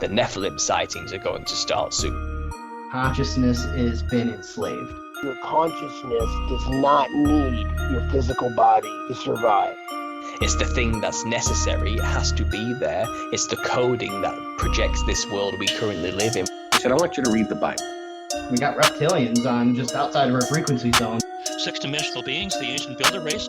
The Nephilim sightings are going to start soon. Consciousness has been enslaved. Your consciousness does not need your physical body to survive. It's the thing that's necessary, it has to be there. It's the coding that projects this world we currently live in. He said, I want you to read the Bible. We got reptilians on just outside of our frequency zone. Six-dimensional beings, the ancient builder race.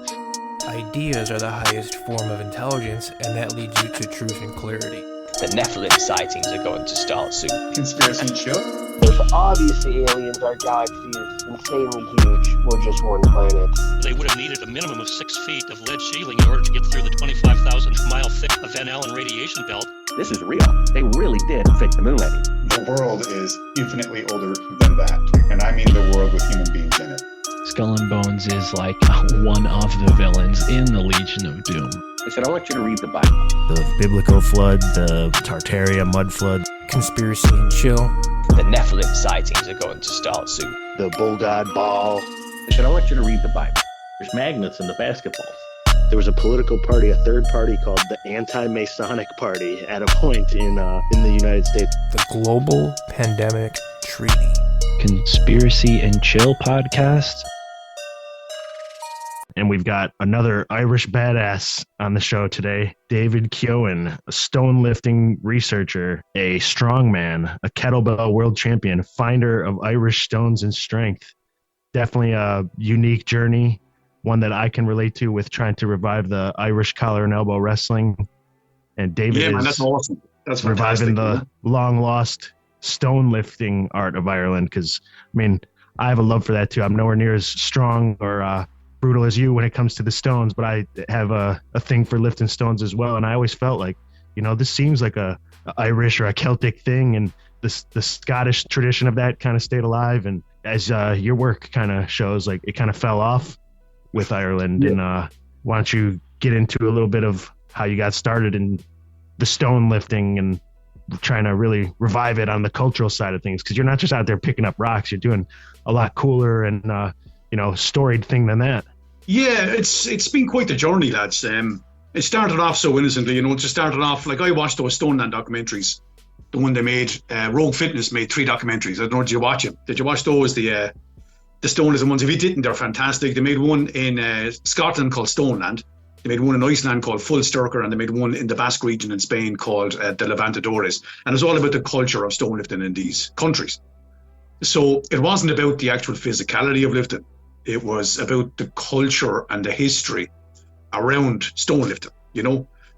Ideas are the highest form of intelligence, and that leads you to truth and clarity. The Nephilim sightings are going to start soon. Conspiracyandchill. There's obviously aliens, our galaxy is insanely huge. We're just one planet. They would have needed a minimum of 6 feet of lead shielding in order to get through the 25,000-mile thick Van Allen radiation belt. This is real. They really did fake the moon landing. The world is infinitely older than that. And I mean the world with human beings in it. Skull and Bones is like one of the villains in the Legion of Doom. He said, I want you to read the Bible. The biblical flood, the Tartaria mud flood. Conspiracy and chill. The Nephilim sightings are going to start soon. The bull god Baal. He said, I want you to read the Bible. There's magnets in the basketballs. There was a political party, a third party called the Anti-Masonic Party at a point in the United States. The Global Pandemic Treaty. Conspiracy and Chill podcast. And we've got another Irish badass on the show today, David Keohan, a stone lifting researcher, a strongman, a kettlebell world champion, finder of Irish stones and strength. Definitely a unique journey, one that I can relate to with trying to revive the Irish collar and elbow wrestling. And David is that's awesome. That's reviving the long lost stone lifting art of Ireland. Because, I mean, I have a love for that too. I'm nowhere near as strong or brutal as you when it comes to the stones, but I have a thing for lifting stones as well. And I always felt like, this seems like a Irish or a Celtic thing, and the Scottish tradition of that kind of stayed alive. And as your work kind of shows, like it kind of fell off with Ireland. Yeah. And why don't you get into a little bit of how you got started in the stone lifting and trying to really revive it on the cultural side of things? Because you're not just out there picking up rocks, you're doing a lot cooler and storied thing than that. Yeah, it's been quite the journey, lads. It started off so innocently, it just started off like I watched those Stoneland documentaries. The one they made, Rogue Fitness made 3 documentaries. I don't know, did you watch them? Did you watch those? The Stoneism ones. If you didn't, they're fantastic. They made one in Scotland called Stoneland. They made one in Iceland called Fullsturker, and they made one in the Basque region in Spain called the Levantadores. And it's all about the culture of stone lifting in these countries. So it wasn't about the actual physicality of lifting. It was about the culture and the history around stone lifting.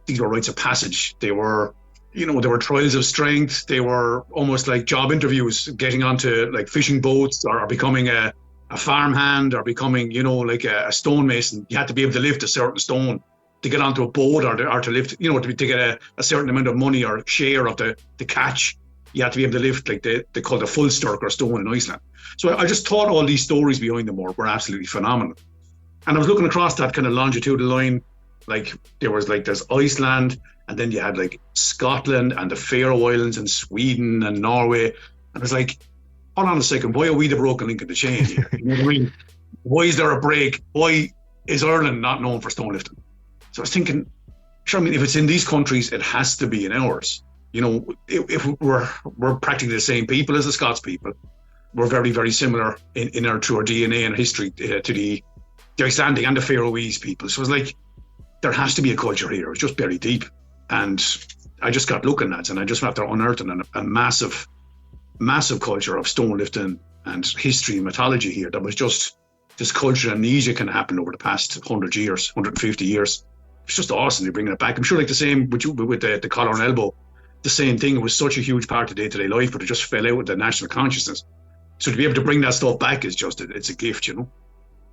These were rites of passage. They were, they were trials of strength. They were almost like job interviews, getting onto like fishing boats or becoming a farmhand or becoming, like a stonemason. You had to be able to lift a certain stone to get onto a boat or to lift, to get a certain amount of money or share of the catch. You had to be able to lift like they call the Fullsturker stone in Iceland. So I just thought all these stories behind them were absolutely phenomenal. And I was looking across that kind of longitudinal line, like there's Iceland, and then you had like Scotland and the Faroe Islands and Sweden and Norway. And I was like, hold on a second, why are we the broken link in the chain here? You know what I mean? Why is there a break? Why is Ireland not known for stone lifting? So I was thinking, sure, if it's in these countries, it has to be in ours. If we're practically the same people as the Scots people, we're very, very similar in our through our DNA and history to the Icelandic and the Faroese people. So it's like, there has to be a culture here. It's just very deep. And I just got looking at it, and I just went after unearthing a massive, massive culture of stone lifting and history and mythology here. That was just this cultural amnesia can happen over the past 100 years, 150 years. It's just awesome. They're bringing it back. I'm sure like the same with the collar and elbow. The same thing. It was such a huge part of day-to-day life, but it just fell out with the national consciousness. So to be able to bring that stuff back is just, it's a gift, Do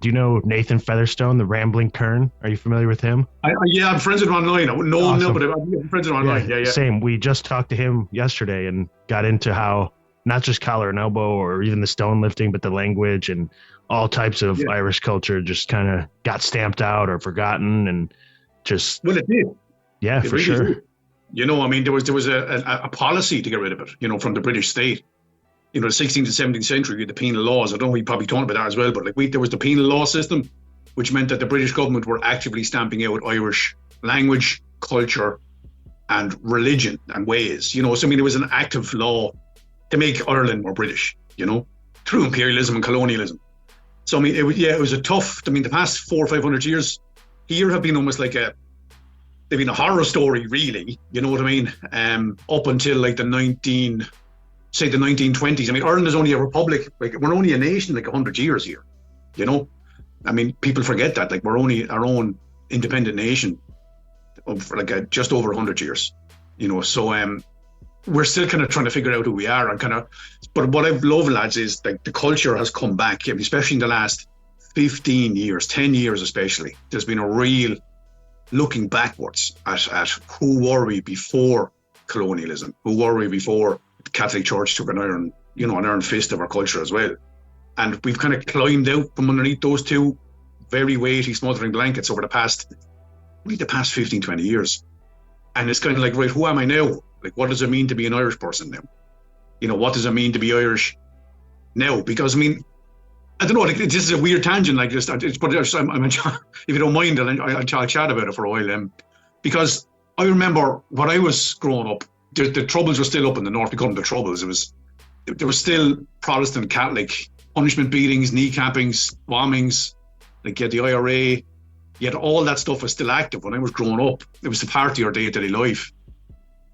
you know Nathan Featherstone, the Rambling Kern? Are you familiar with him? I'm friends with him online. I wouldn't know him now, but I'm friends with him online. Yeah. Same. We just talked to him yesterday and got into how not just collar and elbow or even the stone lifting, but the language and all types of Irish culture just kind of got stamped out or forgotten and just... Well, it did. Yeah, for really sure. Did. There was a policy to get rid of it, from the British state. The 16th and 17th century, we had the penal laws. I don't know, we probably talked about that as well, but there was the penal law system, which meant that the British government were actively stamping out Irish language, culture, and religion and ways, you know. So I mean, it was an active law to make Ireland more British, you know, through imperialism and colonialism. So I mean, it was a tough. I mean, the past 400 or 500 years here have been almost like they've been a horror story, really. You know what I mean? Up until like the 1920s. I mean, Ireland is only a republic. Like, we're only a nation like 100 years here. You know, I mean, people forget that. Like, we're only our own independent nation of like just over 100 years. You know, so we're still kind of trying to figure out who we are and kind of. But what I love, lads, is like the culture has come back, especially in the last 15 years, 10 years especially. There's been a real looking backwards at who were we before colonialism, who were we before the Catholic Church took an iron fist of our culture as well. And we've kind of climbed out from underneath those two very weighty, smothering blankets over the past 15, 20 years. And it's kind of like, right, who am I now? Like, what does it mean to be an Irish person now? You know, what does it mean to be Irish now? Because, I mean, I don't know, like, this is a weird tangent like this, but if you don't mind, I'll chat about it for a while. Because I remember when I was growing up, the Troubles were still up in the north. We called them the Troubles. There was still Protestant, Catholic punishment, beatings, kneecappings, bombings. Like, you had the IRA, yet all that stuff was still active when I was growing up. It was the part of your day-to-day life.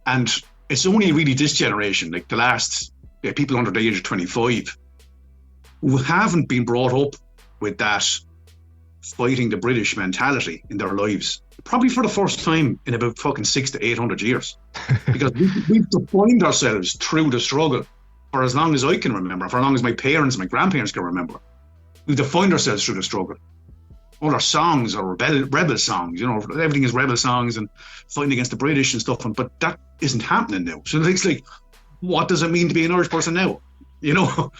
And it's only really this generation, like the last people under the age of 25, who haven't been brought up with that fighting the British mentality in their lives, probably for the first time in about fucking 600 to 800 years. Because we've defined ourselves through the struggle for as long as I can remember, for as long as my parents, my grandparents can remember. We've defined ourselves through the struggle. All our songs are rebel songs, you know, everything is rebel songs and fighting against the British and stuff, but that isn't happening now. So it's like, what does it mean to be an Irish person now? You know,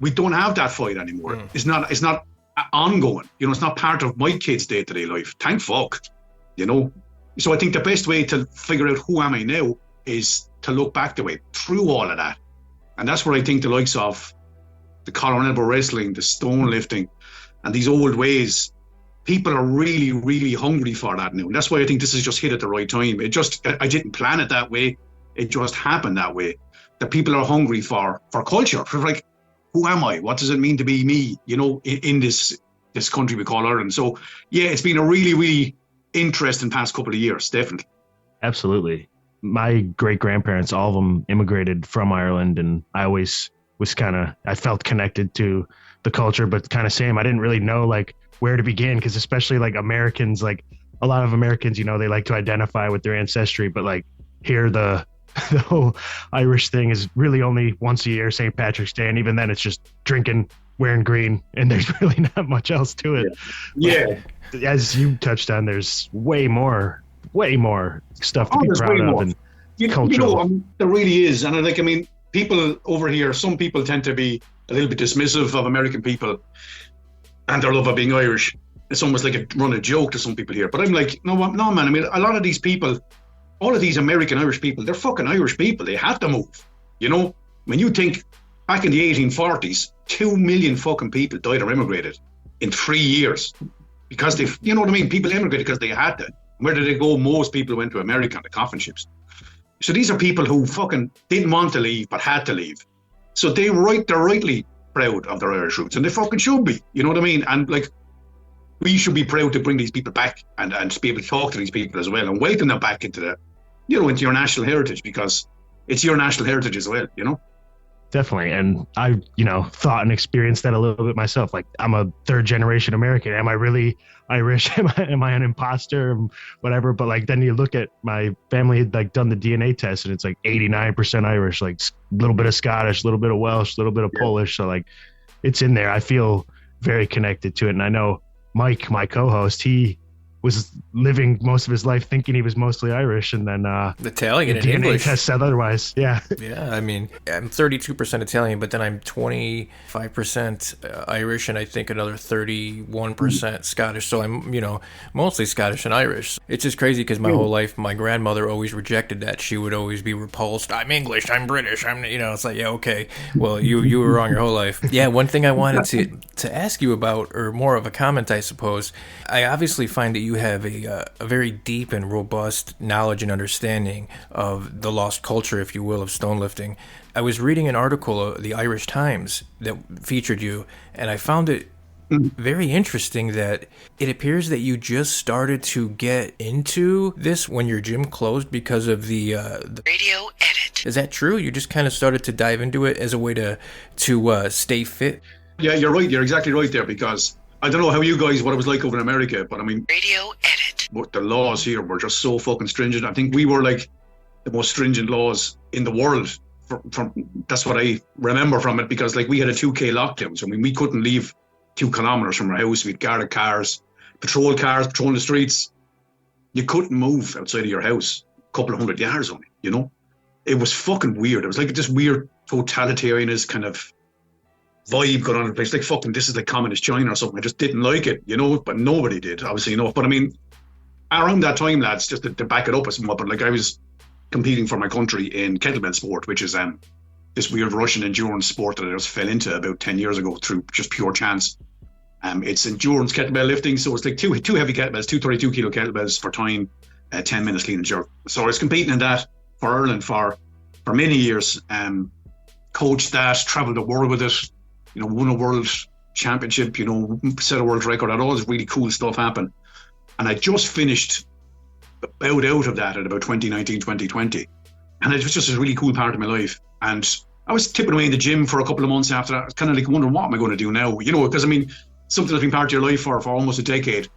we don't have that fight anymore. It's not ongoing. You know, it's not part of my kids' day-to-day life. Thank fuck. You know, so I think the best way to figure out who am I now is to look back the way through all of that, and that's where I think the likes of the collar and elbow wrestling, the stone lifting, and these old ways, people are really, really hungry for that now. And that's why I think this has just hit at the right time. I didn't plan it that way. It just happened that way. That people are hungry for culture, for like, who am I? What does it mean to be me, you know, in this country we call Ireland? So, yeah, it's been a really, really interesting past couple of years, definitely. Absolutely. My great-grandparents, all of them immigrated from Ireland, and I always I felt connected to the culture, but kind of same. I didn't really know like where to begin, because especially like Americans, like a lot of Americans, you know, they like to identify with their ancestry, but like here the whole Irish thing is really only once a year, St. Patrick's Day, and even then it's just drinking, wearing green, and there's really not much else to it. Yeah. But as you touched on, there's way more stuff to be proud of and cultural. You know, there really is. And I mean, people over here, some people tend to be a little bit dismissive of American people and their love of being Irish. It's almost like a run of joke to some people here. But I'm like, no, man. I mean, a lot of these people, all of these American Irish people, they're fucking Irish people. They had to move. You know, when you think back in the 1840s, 2 million fucking people died or immigrated in 3 years because you know what I mean? People immigrated because they had to. Where did they go? Most people went to America on the coffin ships. So these are people who fucking didn't want to leave but had to leave. So they're rightly proud of their Irish roots, and they fucking should be. You know what I mean? And like, we should be proud to bring these people back and to be able to talk to these people as well and welcome them back into into your national heritage, because it's your national heritage as well, you know? Definitely. And I, thought and experienced that a little bit myself. Like, I'm a third generation American. Am I really Irish? Am I an imposter? Whatever. But like, then you look at my family had like done the DNA test and it's like 89% Irish, like a little bit of Scottish, a little bit of Welsh, a little bit of Polish. So like, it's in there. I feel very connected to it. And I know Mike, my co-host, he was living most of his life thinking he was mostly Irish, and then Italian and DNA English test said otherwise. Yeah. I mean, I'm 32% Italian, but then I'm 25% Irish, and I think another 31% Scottish. So I'm, mostly Scottish and Irish. It's just crazy because my whole life, my grandmother always rejected that. She would always be repulsed. I'm English. I'm British. It's like, yeah, okay. Well, you were wrong your whole life. Yeah. One thing I wanted to ask you about, or more of a comment, I suppose. I obviously find that you you have a very deep and robust knowledge and understanding of the lost culture, if you will, of stone lifting. I was reading an article, the Irish Times, that featured you, and I found it very interesting that it appears that you just started to get into this when your gym closed because of the radio edit. Is that true? You just kind of started to dive into it as a way to stay fit? Yeah, you're right. You're exactly right there, because I don't know how you guys, what it was like over in America, but I mean, radio edit. But the laws here were just so fucking stringent. I think we were like the most stringent laws in the world. From that's what I remember from it, because like we had a 2K lockdown. So I mean, we couldn't leave 2 kilometers from our house. We'd guarded cars, patrolling the streets. You couldn't move outside of your house a couple of 100 yards only, you know? It was fucking weird. It was like this weird totalitarianist kind of vibe going on in the place. Like fucking, this is like communist China or something. I just didn't like it, you know? But nobody did, obviously, you know? But I mean, around that time, lads, just to back it up somewhat, but like I was competing for my country in kettlebell sport, which is this weird Russian endurance sport that I just fell into about 10 years ago through just pure chance. It's endurance kettlebell lifting, so it's like two heavy kettlebells, 232 kilo kettlebells for time, 10 minutes clean and jerk. So I was competing in that for Ireland for many years. Coached that, travelled the world with it, you know, won a world championship, you know, set a world record. Had all this really cool stuff happen. And I just finished out of that at about 2019, 2020. And it was just a really cool part of my life. And I was tipping away in the gym for a couple of months after that. I was kind of like wondering, what am I going to do now? You know, because I mean, something that's been part of your life for almost a decade.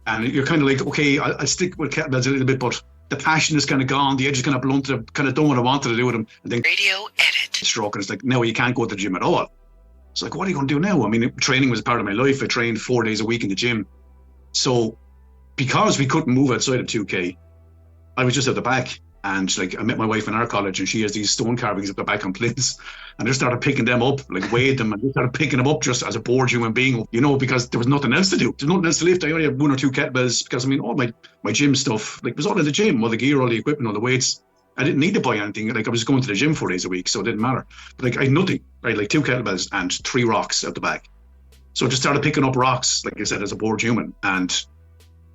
And you're kind of like, okay, I'll stick with kettlebells a little bit, but the passion is kind of gone. The edge is kind of blunt. I kind of done what I wanted to do with them. And then radio edit stroke. And it's like, no, you can't go to the gym at all. It's like, what are you going to do now? I mean, training was a part of my life. I trained 4 days a week in the gym. So because we couldn't move outside of 2K, I was just at the back. And like I met my wife in our college, and she has these stone carvings at the back on plinths, and I just started picking them up, like weighed them, and just started picking them up just as a bored human being, you know, because there was nothing else to do. There's nothing else to lift. I only had 1 or 2 kettlebells because I mean, all my gym stuff, like, was all in the gym, all the gear, all the equipment, all the weights. I didn't need to buy anything. Like I was going to the gym 4 days a week, so it didn't matter. But like I had nothing. I had like 2 kettlebells and 3 rocks at the back. So I just started picking up rocks, like I said, as a bored human, and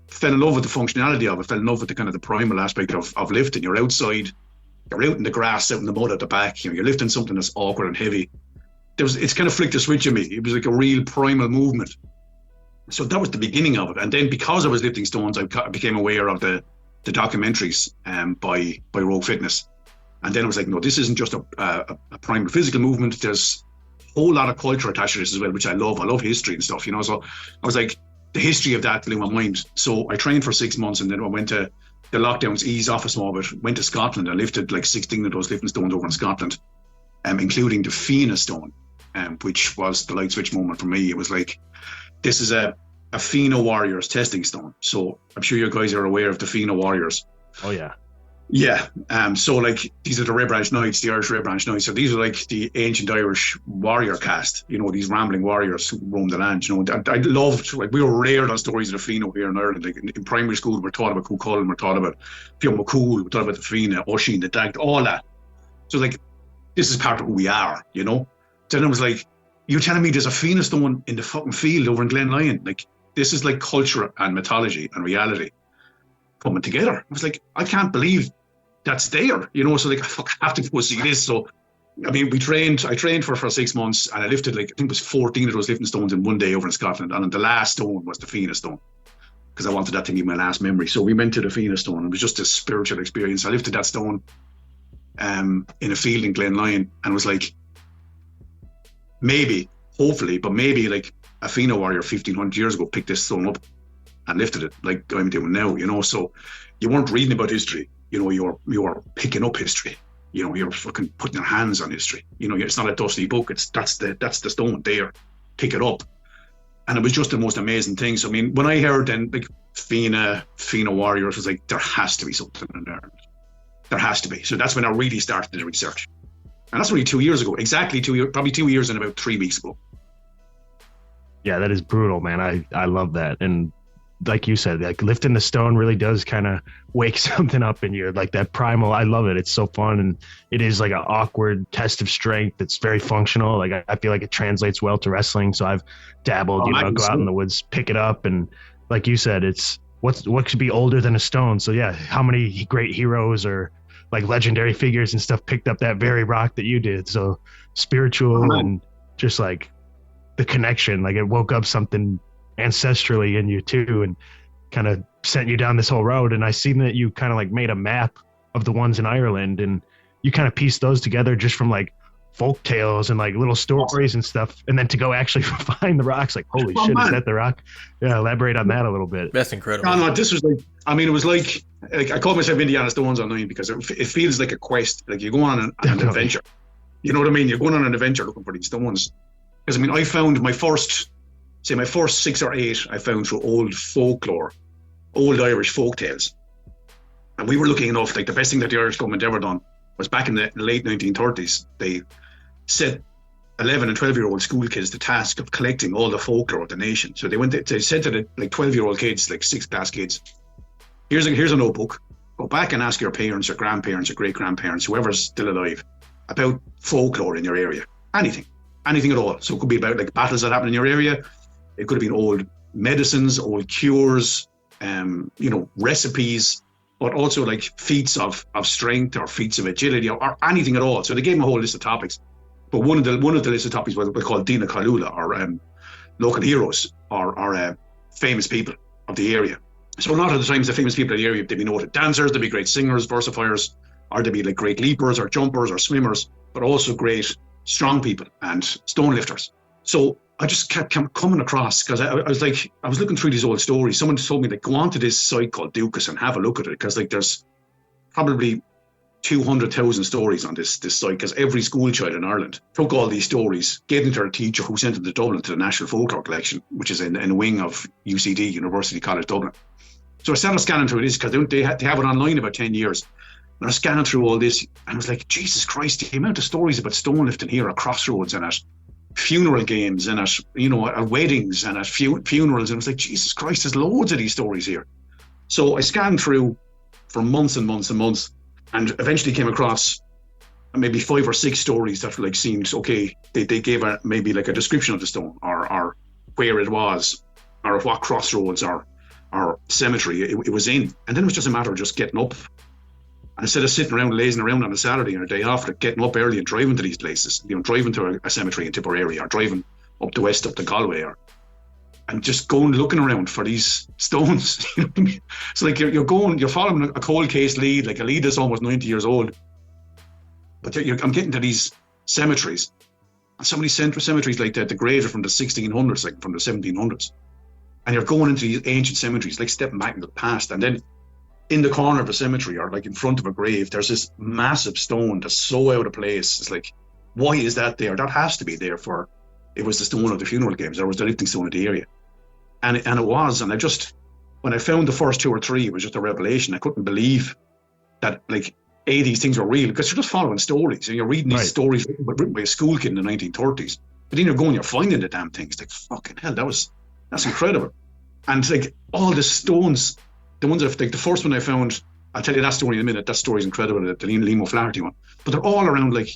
fell in love with the functionality of it. Fell in love with the kind of the primal aspect of lifting. You're outside. You're out in the grass, out in the mud at the back. You know, you're lifting something that's awkward and heavy. It's kind of flicked a switch in me. It was like a real primal movement. So that was the beginning of it. And then because I was lifting stones, I became aware of the documentaries by Rogue Fitness. And then I was like, no, this isn't just a primal physical movement. There's a whole lot of culture attached to this as well, which I love. I love history and stuff, you know. So I was like, the history of that blew my mind. So I trained for 6 months, and then I went to the lockdowns eased off a small bit, went to Scotland. I lifted like 16 of those lifting stones over in Scotland, including the Fina stone, which was the light switch moment for me. It was like, this is a Fina Warriors testing stone. So I'm sure you guys are aware of the Fina Warriors. Oh, yeah. Yeah. So like, these are the Red Branch Knights, the Irish Red Branch Knights. So these are like the ancient Irish warrior caste, you know, these rambling warriors who roam the land. You know, I loved, like, we were reared on stories of the Fina here in Ireland. Like in primary school, we're taught about Cuchulainn, we're taught about Fionn McCool, we're taught about the Fina, Oisin, the Dag, all that. So like, this is part of who we are, you know. Then I was like, you're telling me there's a Fina stone in the fucking field over in Glen Lyon? Like, this is like culture and mythology and reality coming together. I was like, I can't believe that's there, you know. So like, I have to go see this. So I mean, I trained for 6 months, and I lifted like, I think it was 14 of those lifting stones in one day over in Scotland, and the last stone was the Fina stone, because I wanted that to be my last memory. So we went to the Fina stone. It was just a spiritual experience. I lifted that stone in a field in Glen Lyon, and was like, maybe, hopefully, but maybe like a Fina warrior 1500 years ago picked this stone up and lifted it like I'm doing now, you know. So you weren't reading about history, you know, you're picking up history, you know, you're fucking putting your hands on history, you know. It's not a dusty book, that's the stone there, pick it up. And it was just the most amazing thing. So I mean, when I heard then like Fina warriors, was like, there has to be something in there has to be. So that's when I really started the research, and that's only 2 years ago, exactly 2 years, probably 2 years and about 3 weeks ago. Yeah, that is brutal, man. I love that. And like you said, like lifting the stone really does kind of wake something up in you, like that primal. I love it. It's so fun, and it is like an awkward test of strength. It's very functional. Like I feel like it translates well to wrestling. So I've dabbled, go out in the woods, pick it up, and like you said, it's what could be older than a stone? So yeah, how many great heroes or like legendary figures and stuff picked up that very rock that you did? So spiritual and just like the connection, like it woke up something ancestrally in you too, and kind of sent you down this whole road. And I seen that you kind of like made a map of the ones in Ireland, and you kind of pieced those together just from like folk tales and like little stories and stuff, and then to go actually find the rocks, like holy shit, is that the rock? Yeah, elaborate on that a little bit. That's incredible. No, this was like, I mean, it was like I called myself Indiana Stones online because it feels like a quest, like you go on an adventure. You know what I mean? You're going on an adventure looking for these stones. Because I mean, I found my first 6 or 8 I found through old folklore, old Irish folk tales. And we were lucky enough, like the best thing that the Irish government ever done was back in the late 1930s, they set 11 and 12-year-old school kids the task of collecting all the folklore of the nation. So they said to the like 12-year-old kids, like 6th class kids, here's a notebook, go back and ask your parents or grandparents or great-grandparents, whoever's still alive, about folklore in your area. Anything at all. So it could be about like battles that happen in your area. It could have been old medicines, old cures, recipes, but also like feats of strength or feats of agility or anything at all. So they gave them a whole list of topics. But one of the list of topics was what we call Dina Kalula, or local heroes, or famous people of the area. So a lot of the times the famous people of the area, they'd be noted dancers, they'd be great singers, versifiers, or they'd be like great leapers or jumpers or swimmers, but also great strong people and stone lifters. So I just kept coming across, because I was looking through these old stories. Someone told me, like, go onto this site called Dukas and have a look at it, because like there's probably 200,000 stories on this site, because every school child in Ireland took all these stories, gave them to their teacher, who sent them to Dublin to the National Folklore Collection, which is in a wing of UCD, University College Dublin. So I started scanning through this, because they have it online about 10 years. And I was scanning through all this, and I was like, Jesus Christ, the amount of stories about stone lifting here at crossroads and at funeral games and at weddings and at funerals. And I was like, Jesus Christ, there's loads of these stories here. So I scanned through for months and months and months, and eventually came across maybe 5 or 6 stories that like seemed okay. They gave maybe like a description of the stone, or where it was, or what crossroads or cemetery it was in. And then it was just a matter of just getting up. And instead of sitting around lazing around on a Saturday or a day off, like getting up early and driving to these places, driving to a cemetery in Tipperary, or driving up the west up to Galway, and just going looking around for these stones. You know what I mean? So like you're following a cold case lead, like a lead that's almost 90 years old. But I'm getting to these cemeteries, and some of these cemeteries like the graves are from the 1600s, like from the 1700s, and you're going into these ancient cemeteries, like stepping back into the past, and then in the corner of a cemetery, or like in front of a grave, there's this massive stone that's so out of place. It's like, why is that there? That has to be there for, it was the stone of the funeral games, or was the lifting stone of the area. And it was, and when I found the first 2 or 3, it was just a revelation. I couldn't believe that like these things were real, because you're just following stories, and you're reading these stories written by a school kid in the 1930s. But then you're finding the damn things. Like, fucking hell, that's incredible. And like all the stones, the ones like the first one I found, I'll tell you that story in a minute. That story is incredible, the Liam O'Flaherty one. But they're all around like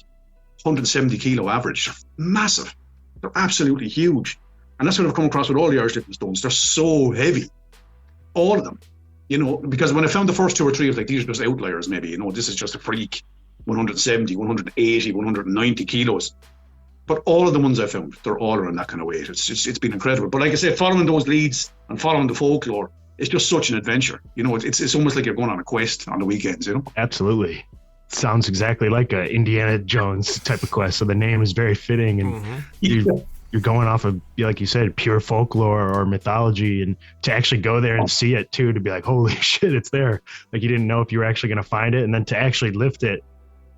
170 kilo average. They're massive. They're absolutely huge. And that's what I've come across with all the Irish lifting stones. They're so heavy, all of them. Because when I found the first 2 or 3, I was like, these are just outliers. Maybe this is just a freak. 170, 180, 190 kilos. But all of the ones I found, they're all around that kind of weight. It's been incredible. But like I said, following those leads and following the folklore, it's just such an adventure. It's almost like you're going on a quest on the weekends. Absolutely. Sounds exactly like a Indiana Jones type of quest. So the name is very fitting, and you're going off of, like you said, pure folklore or mythology, and to actually go there and see it too, to be like, holy shit, it's there. Like you didn't know if you were actually going to find it, and then to actually lift it,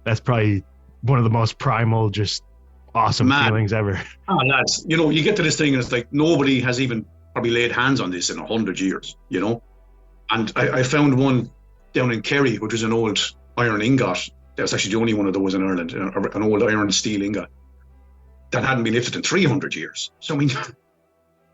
that's probably one of the most primal, just awesome feelings ever. Oh, lads, you get to this thing and it's like nobody has even probably laid hands on this in 100 years, And I found one down in Kerry, which was an old iron ingot. That was actually the only one of those in Ireland, an old iron steel ingot that hadn't been lifted in 300 years. So I mean,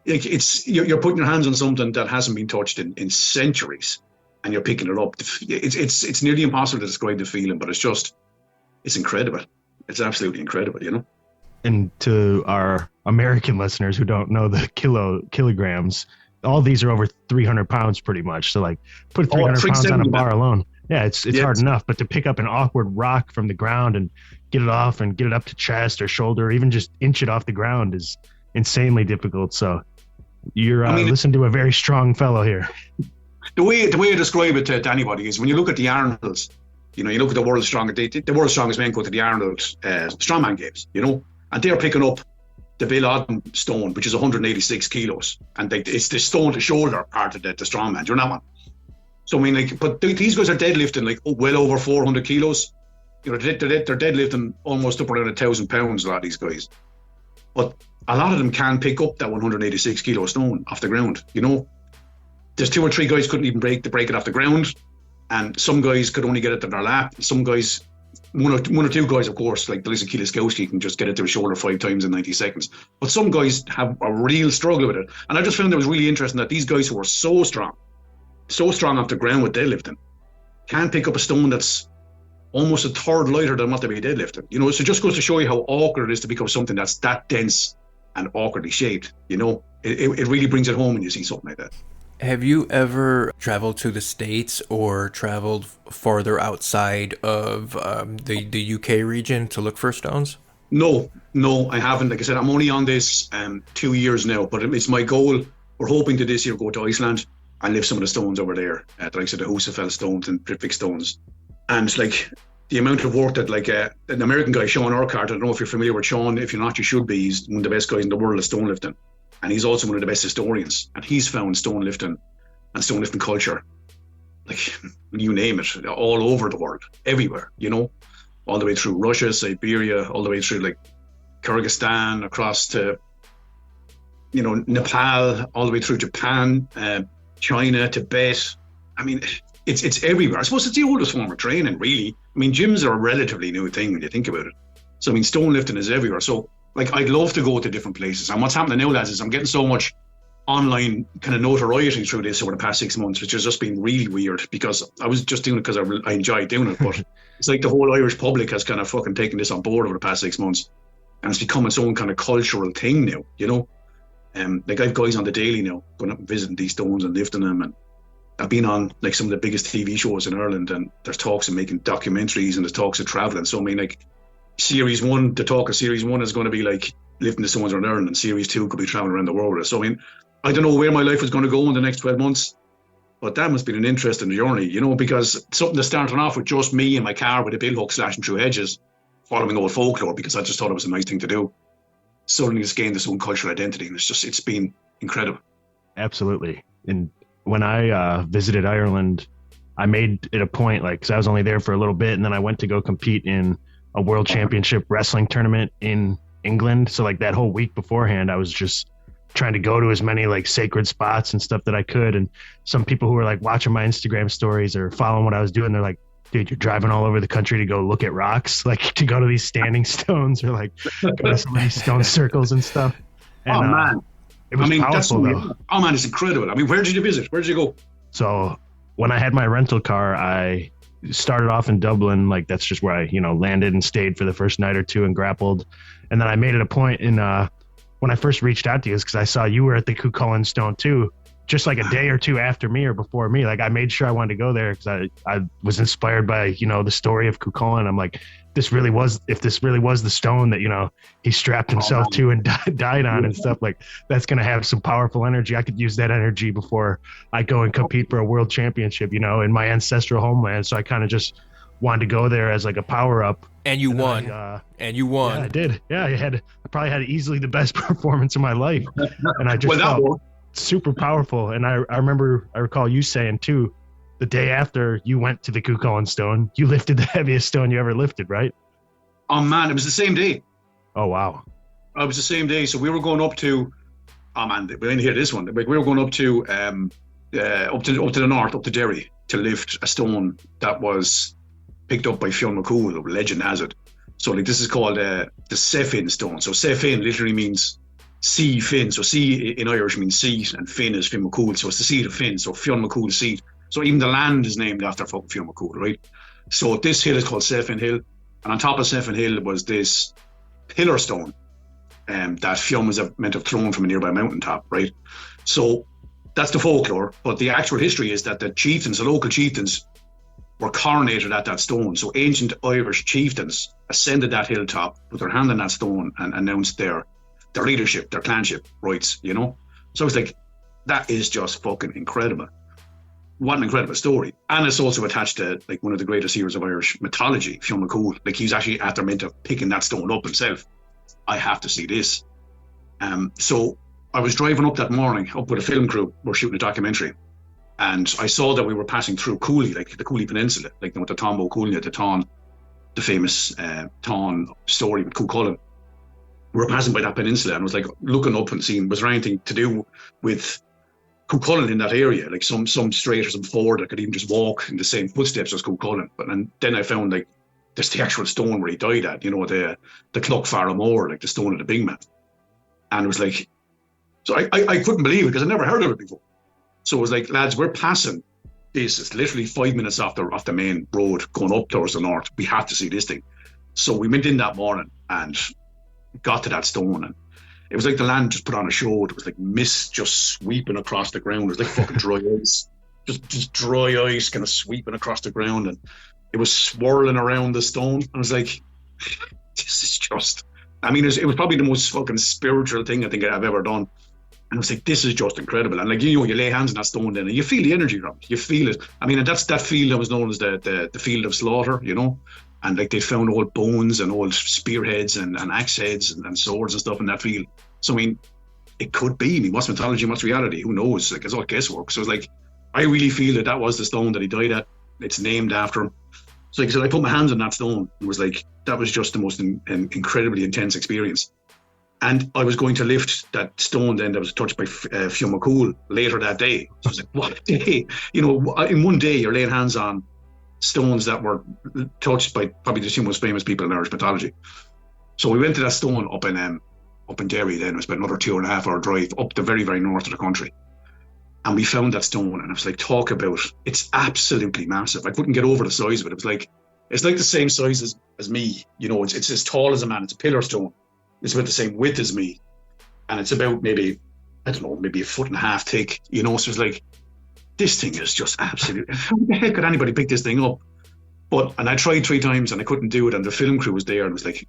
you're putting your hands on something that hasn't been touched in centuries, and you're picking it up. It's nearly impossible to describe the feeling, but it's incredible. It's absolutely incredible, And to our American listeners who don't know the kilograms, all these are over 300 pounds pretty much. So like put 300 pounds on a bar alone. Yeah, it's hard enough, but to pick up an awkward rock from the ground and get it off and get it up to chest or shoulder, or even just inch it off the ground is insanely difficult. So you're listening to a very strong fellow here. The way I describe it to anybody is when you look at the Arnolds, you look at the world's strongest men go to the Arnold strongman games, and they're picking up the Bill Odden stone, which is 186 kilos, and it's the stone to shoulder part of the strongman. You're not one. So but these guys are deadlifting well over 400 kilos. They're deadlifting almost up around 1,000 pounds. A lot of these guys, but a lot of them can pick up that 186 kilo stone off the ground. There's 2 or 3 guys couldn't even break it off the ground, and some guys could only get it to their lap. Some guys, one or two guys, of course, like the likes of Kieliskowski, can just get it to his shoulder 5 times in 90 seconds. But some guys have a real struggle with it, and I just found it was really interesting that these guys who are so strong off the ground with deadlifting, can pick up a stone that's almost a third lighter than what they be deadlifting. So it just goes to show you how awkward it is to pick up something that's that dense and awkwardly shaped. It really brings it home when you see something like that. Have you ever traveled to the States or traveled farther outside of the UK region to look for stones? No, I haven't. Like I said, I'm only on this 2 years now, but it's my goal. We're hoping to this year go to Iceland and lift some of the stones over there, like I said, the Husafell stones and Prithvik stones. And the amount of work that an American guy, Sean Urquhart, I don't know if you're familiar with Sean. If you're not, you should be. He's one of the best guys in the world at stone lifting. And he's also one of the best historians. And he's found stone lifting and stone lifting culture, you name it, all over the world, everywhere, all the way through Russia, Siberia, all the way through Kyrgyzstan, across to, Nepal, all the way through Japan, China, Tibet. It's everywhere. I suppose it's the oldest form of training, really. Gyms are a relatively new thing when you think about it. So, stone lifting is everywhere. So, I'd love to go to different places. And what's happening now, lads, is I'm getting so much online kind of notoriety through this over the past 6 months, which has just been really weird, because I was just doing it because I enjoyed doing it. But it's like the whole Irish public has kind of fucking taken this on board over the past 6 months. And it's become its own kind of cultural thing now, I have guys on the daily now going up and visiting these stones and lifting them. And I've been on some of the biggest TV shows in Ireland, and there's talks of making documentaries and there's talks of traveling. So Series 1, the talk of Series 1 is going to be lifting the stones around Ireland, and Series 2 could be traveling around the world. So I don't know where my life is going to go in the next 12 months, but that must be an interesting journey, because something that's starting off with just me in my car with a bill hook slashing through hedges, following old folklore because I just thought it was a nice thing to do, suddenly it's gained its own cultural identity, and it's been incredible. Absolutely. And when I visited Ireland, I made it a point, because I was only there for a little bit, and then I went to go compete in a world championship wrestling tournament in England. So that whole week beforehand, I was just trying to go to as many sacred spots and stuff that I could. And some people who were watching my Instagram stories or following what I was doing, they're like, dude, you're driving all over the country to go look at rocks, to go to these standing stones or go to some of these stone circles and stuff. And, man. It was powerful though. Oh man, it's incredible. Where did you visit? Where did you go? So when I had my rental car, I started off in Dublin. That's just where I, landed and stayed for the first night or two and grappled. And then I made it a point in, when I first reached out to you, because I saw you were at the Cuchulainn stone too, just a day or two after me or before me. I made sure I wanted to go there because I was inspired by, the story of Cuchulainn. I'm like, if this really was the stone that, he strapped himself to and died on and stuff, that's going to have some powerful energy. I could use that energy before I go and compete for a world championship, in my ancestral homeland. So I kind of just wanted to go there as a power up. And you won. And you won. Yeah, I did. Yeah, I probably had easily the best performance of my life. And I just felt super powerful. And I recall you saying too, the day after you went to the Cuchulainn stone, you lifted the heaviest stone you ever lifted, right? Oh man, it was the same day. Oh wow. It was the same day. So we were going up to, oh man, we didn't hear this one. We were going up to the north, up to Derry, to lift a stone that was picked up by Fionn McCool, legend has it. So this is called the Seifin stone. So Seifin literally means sea fin. So sea in Irish means seat, and fin is Fionn McCool. So it's the seat of Finn. So Fionn McCool's seat. So even the land is named after Fionn McCool, right? So this hill is called Seifin Hill. And on top of Seifin Hill was this pillar stone that Fionn was meant to have thrown from a nearby mountaintop, right? So that's the folklore. But the actual history is that the local chieftains, were coronated at that stone. So ancient Irish chieftains ascended that hilltop, put their hand on that stone, and announced their leadership, their clanship rights. So it's like, that is just fucking incredible. What an incredible story. And it's also attached to like one of the greatest heroes of Irish mythology, Fionn McCool. Like, he's actually at their mint of picking that stone up himself. I have to see this. So I was driving up that morning, up with a film crew. We're shooting a documentary. And I saw that we were passing through Cooley, like the Cooley Peninsula, like the Tombo Cooley at the Tawn, the famous Tawn story with Cuchulainn. We were passing by that peninsula, and I was like looking up and seeing, was there anything to do with Cuchulainn in that area, like some straight or some ford that could even just walk in the same footsteps as Cuchulainn. And then I found like there's the actual stone where he died at, the Clough Faramore, like the stone of the big man. And it was like, so I couldn't believe it because I never heard of it before. So it was like, lads, we're passing this. It's literally 5 minutes off the main road going up towards the north. We have to see this thing. So we went in that morning and got to that stone, and it was like the land just put on a show. It was like mist just sweeping across the ground. It was like fucking dry ice, just dry ice kind of sweeping across the ground, and it was swirling around the stone. I was like, this is just, it was probably the most fucking spiritual thing I think I've ever done. And I was like, this is just incredible. And like, you lay hands on that stone then, and you feel the energy from it. You feel it. And that's that field that was known as the field of slaughter, And like, they found old bones and old spearheads and axe heads and swords and stuff in that field. So, it could be. What's mythology, what's reality? Who knows? Like, it's all guesswork. So it's like, I really feel that was the stone that he died at. It's named after him. So like I said, I put my hands on that stone. It was like, that was just the most incredibly intense experience. And I was going to lift that stone then that was touched by Fionn McCool later that day. So I was like, what a day. In one day, you're laying hands on stones that were touched by probably the two most famous people in Irish mythology. So we went to that stone up in Derry then. It was about another 2.5 hour drive up the very, very north of the country. And we found that stone, and I was like, talk about, it's absolutely massive. I couldn't get over the size of it. It was like, it's like the same size as me. It's as tall as a man. It's a pillar stone. It's about the same width as me, and it's about maybe a 1.5 feet thick, So it's like, this thing is just absolute. How the heck could anybody pick this thing up? And I tried 3 times and I couldn't do it, and the film crew was there, and it was like,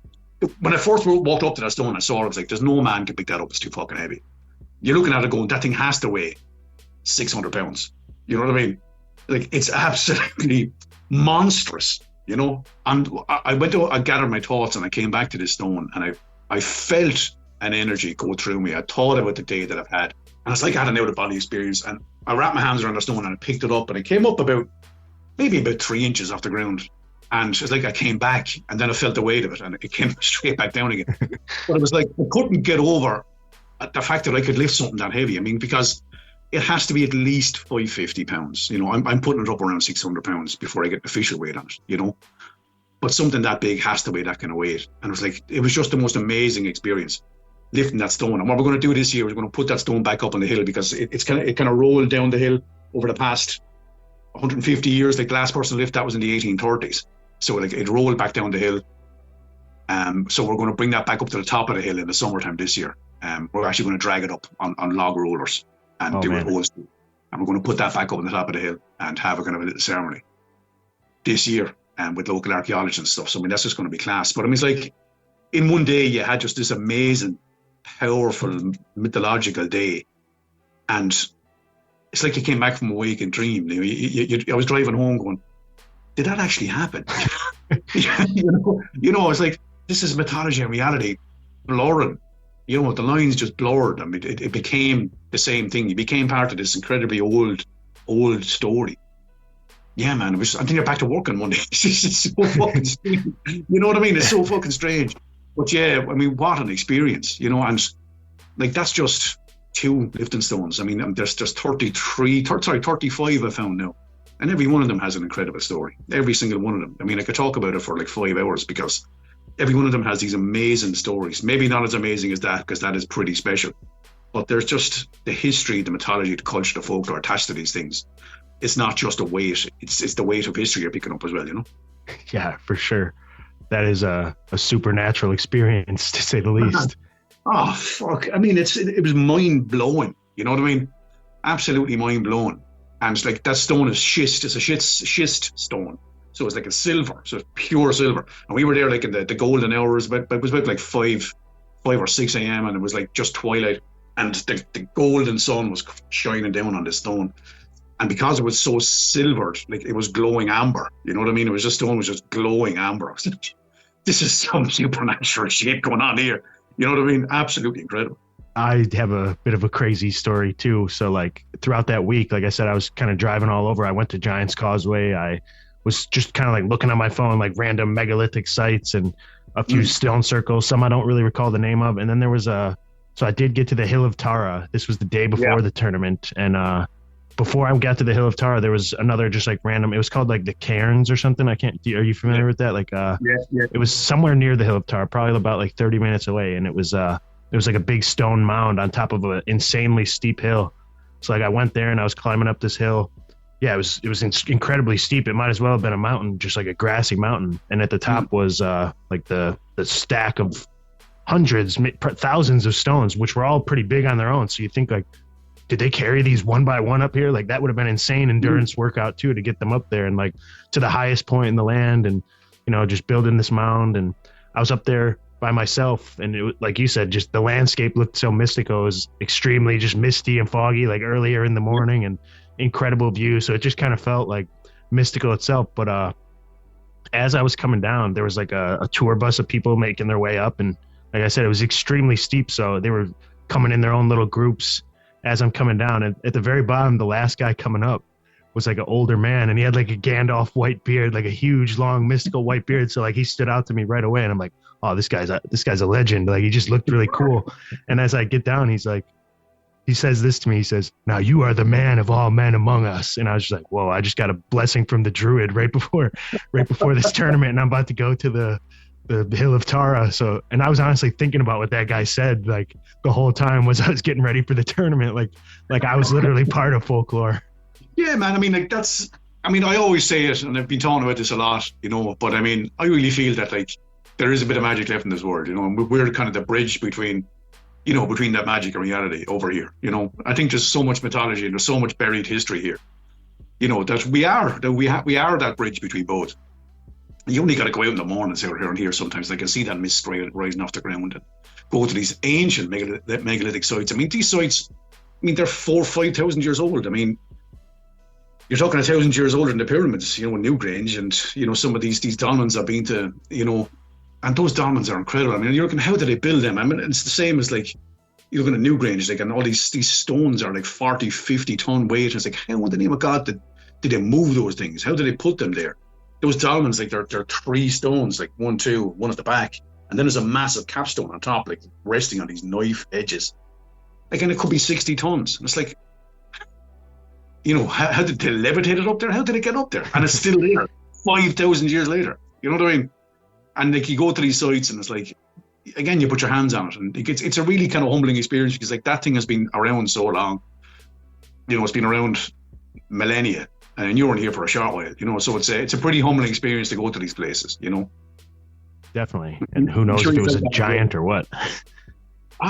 when I first walked up to that stone, I saw it, I was like, there's no man can pick that up. It's too fucking heavy. You're looking at it going, that thing has to weigh 600 pounds. You know what I mean? Like, it's absolutely monstrous, And I went to, I gathered my thoughts, and I came back to this stone, and I felt an energy go through me. I thought about the day that I've had, and it's like I had an out-of-body experience. And I wrapped my hands around the stone, and I picked it up, and it came up maybe about 3 inches off the ground. And it's like I came back, and then I felt the weight of it, and it came straight back down again. But it was like, I couldn't get over the fact that I could lift something that heavy. Because it has to be at least 550 pounds. I'm putting it up around 600 pounds before I get official weight on it, But something that big has to weigh that kind of weight. And it was just the most amazing experience, lifting that stone. And what we're going to do this year is we're going to put that stone back up on the hill, because it kind of rolled down the hill over the past 150 years. Like, the last person to lift that was in the 1830s. So like, it rolled back down the hill. So we're going to bring that back up to the top of the hill in the summertime this year. We're actually going to drag it up on log rollers and do it old school. And we're going to put that back up on the top of the hill and have a kind of a little ceremony this year. With local archaeologists and stuff. So that's just going to be class. But it's like, in one day you had just this amazing, powerful, mythological day, and it's like you came back from a waking dream. I was driving home going, did that actually happen? It's like, this is mythology and reality blurring. The lines just blurred. It became the same thing. You became part of this incredibly old story. Yeah, man. I think you're back to work on Monday. It's so fucking strange. You know what I mean? It's so fucking strange. But yeah, what an experience, and like, that's just 2 lifting stones. There's just 35 I found now. And every one of them has an incredible story. Every single one of them. I could talk about it for like 5 hours, because every one of them has these amazing stories. Maybe not as amazing as that, because that is pretty special. But there's just the history, the mythology, the culture, the folklore attached to these things. It's not just a weight, it's the weight of history you're picking up as well, Yeah, for sure. That is a supernatural experience, to say the least. Oh, fuck. It was mind-blowing, you know what I mean? absolutely mind blown. And it's like that stone is schist. It's a schist stone. So it's like a silver. So it's pure silver. And we were there like in the golden hours, but it was about like 5 or 6 a.m. and it was like just twilight. And the golden sun was shining down on the stone. And because it was so silvered, like it was glowing amber. You know what I mean? It was just stone was just glowing amber. I was like, this is some supernatural shit going on here. You know what I mean? Absolutely incredible. I have a bit of a crazy story too. So like throughout that week, like I said, I was kind of driving all over. I went to Giant's Causeway. I was just kind of like looking on my phone, like random megalithic sites and a few stone circles. Some I don't really recall the name of. And then there was so I did get to the Hill of Tara. This was the day before the tournament. And before I got to the Hill of Tara, there was another just like random, it was called like the Cairns or something. Are you familiar with that? Like, it was somewhere near the Hill of Tara, probably about like 30 minutes away. And it was like a big stone mound on top of an insanely steep hill. So like I went there and I was climbing up this hill. Yeah, it was incredibly steep. It might as well have been a mountain, just like a grassy mountain. And at the top was like the stack of hundreds, thousands of stones, which were all pretty big on their own. So you think like, did they carry these one by one up here? Like that would have been insane endurance workout too, to get them up there and like to the highest point in the land and, you know, just building this mound. And I was up there by myself and it, like you said, just the landscape looked so mystical. It was extremely just misty and foggy, like earlier in the morning, and incredible view. So it just kind of felt like mystical itself. But as I was coming down, there was like a tour bus of people making their way up. And like I said, it was extremely steep. So they were coming in their own little groups as I'm coming down. And at the very bottom, the last guy coming up was like an older man, and he had like a Gandalf white beard, like a huge, long, mystical white beard. So like he stood out to me right away, and I'm like, oh, this guy's a legend. Like he just looked really cool. And as I get down, he says this to me. He says, "Now you are the man of all men among us." And I was just like, whoa, I just got a blessing from the druid right before this tournament, and I'm about to go to the Hill of Tara. So, and I was honestly thinking about what that guy said like the whole time was I was getting ready for the tournament. Like I was literally part of folklore. Yeah, man. I mean, like I always say it, and I've been talking about this a lot, you know, but I mean, I really feel that like there is a bit of magic left in this world, you know, and we're kind of the bridge between that magic and reality over here. You know, I think there's so much mythology and there's so much buried history here, you know, that we are that bridge between both. You only got to go out in the mornings out here and here sometimes. I can see that mist rising off the ground and go to these ancient megalithic sites. I mean, these sites, they're 4,000 or 5,000 years old. I mean, you're talking 1,000 years older than the pyramids, you know, in Newgrange, and, you know, some of these dolmens I've been to, you know, and those dolmens are incredible. I mean, you're looking, how did they build them? I mean, it's the same as like, you're looking at Newgrange, like, and all these stones are like 40, 50 ton weight. And it's like, how in the name of God did they move those things? How did they put them there? Those dolmens, like they're 3 stones, like 1, 2, 1 at the back. And then there's a massive capstone on top, like resting on these knife edges. Like, and it could be 60 tons. And it's like, you know, how did they levitate it up there? How did it get up there? And it's still there 5,000 years later. You know what I mean? And like you go to these sites and it's like, again, you put your hands on it. And it's a really kind of humbling experience because like that thing has been around so long. You know, it's been around millennia. And you're only here for a short while, you know, so it's a pretty humbling experience to go to these places, you know. Definitely. And who knows if it was a giant or what.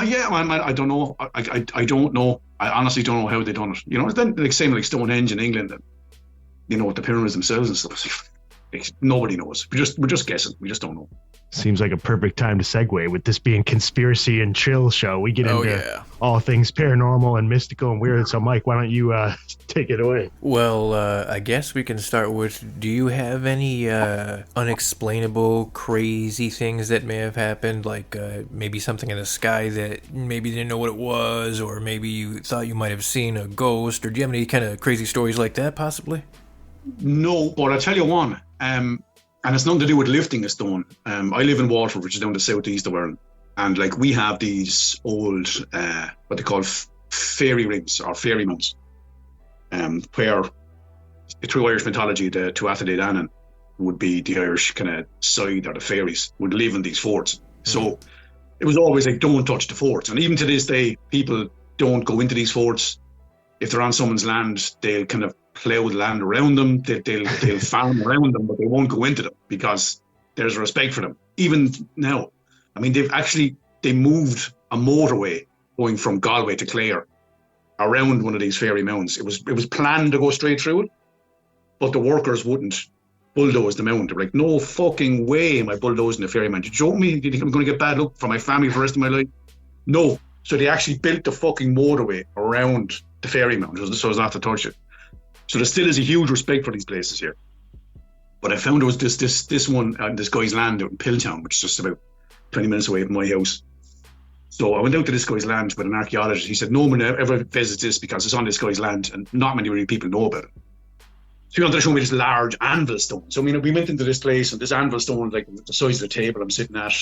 Yeah, man, I don't know. I don't know. I honestly don't know how they done it. You know, it's then like same like Stonehenge in England, and you know, with the pyramids themselves and stuff. Like, nobody knows. We're just guessing. We just don't know. Seems like a perfect time to segue with this being Conspiracy and Chill show. We get into all things paranormal and mystical and weird. So, Mike, why don't you take it away? Well, I guess we can start with, do you have any unexplainable, crazy things that may have happened? Like maybe something in the sky that maybe you didn't know what it was, or maybe you thought you might have seen a ghost, or do you have any kind of crazy stories like that, possibly? No, but I'll tell you one. And it's nothing to do with lifting a stone. I live in Waterford, which is down the southeast of Ireland. And like we have these old, what they call fairy rings or fairy mounds, where through Irish mythology, the Tuatha De Danann would be the Irish kind of side, or the fairies would live in these forts. So it was always like, don't touch the forts. And even to this day, people don't go into these forts. If they're on someone's land, they'll kind of plough the land around them. They'll farm around them, but they won't go into them because there's respect for them. Even now, I mean, they moved a motorway going from Galway to Clare around one of these fairy mounds. It was planned to go straight through it, but the workers wouldn't bulldoze the mound. They were like, no fucking way am I bulldozing the fairy mound. You joke me? Do you think I'm going to get bad luck for my family for the rest of my life? No. So they actually built the fucking motorway around the fairy mound so as not to touch it. So there still is a huge respect for these places here. But I found there was this one, this guy's land out in Pilltown, which is just about 20 minutes away from my house. So I went out to this guy's land with an archaeologist. He said, no one ever visits this because it's on this guy's land and not many really people know about it. So he wanted to show me this large anvil stone. So, we went into this place and this anvil stone, like the size of the table I'm sitting at,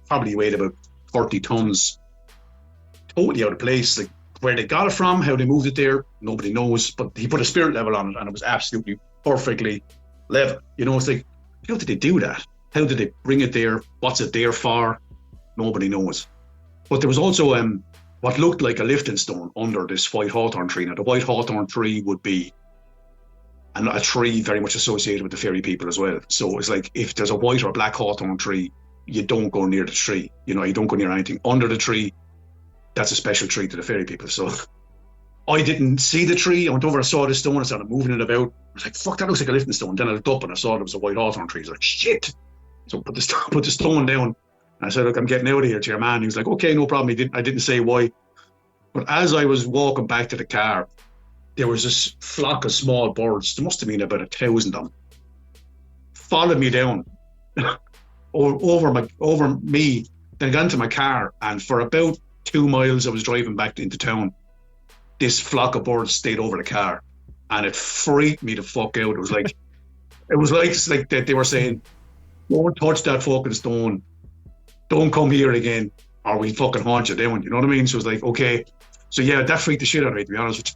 probably weighed about 40 tons. Totally out of place. Like where they got it from, how they moved it there, nobody knows. But he put a spirit level on it and it was absolutely perfectly level. It's like, how did they do that? How did they bring it there? What's it there for? Nobody knows. But there was also what looked like a lifting stone under this white hawthorn tree. Now, the white hawthorn tree would be a tree very much associated with the fairy people as well. So it's like if there's a white or a black hawthorn tree, you don't go near the tree. You don't go near anything. Under the tree, that's a special tree to the fairy people. So I didn't see the tree. I went over and saw the stone and started moving it about. I was like, fuck, that looks like a lifting stone. Then I looked up and I saw there was a white hawthorn tree. I was like, shit. So I put the stone down. And I said, look, I'm getting out of here to your man. He was like, okay, no problem. I didn't say why. But as I was walking back to the car, there was this flock of small birds. There must have been about 1,000 of them. Followed me down over me. Then got into my car. And for about 2 miles, I was driving back into town. This flock of birds stayed over the car. And it freaked me the fuck out. It was like that they were saying, don't touch that fucking stone. Don't come here again, or we fucking haunt you down. You know what I mean? So it was like, okay. So yeah, that freaked the shit out of me, to be honest with you.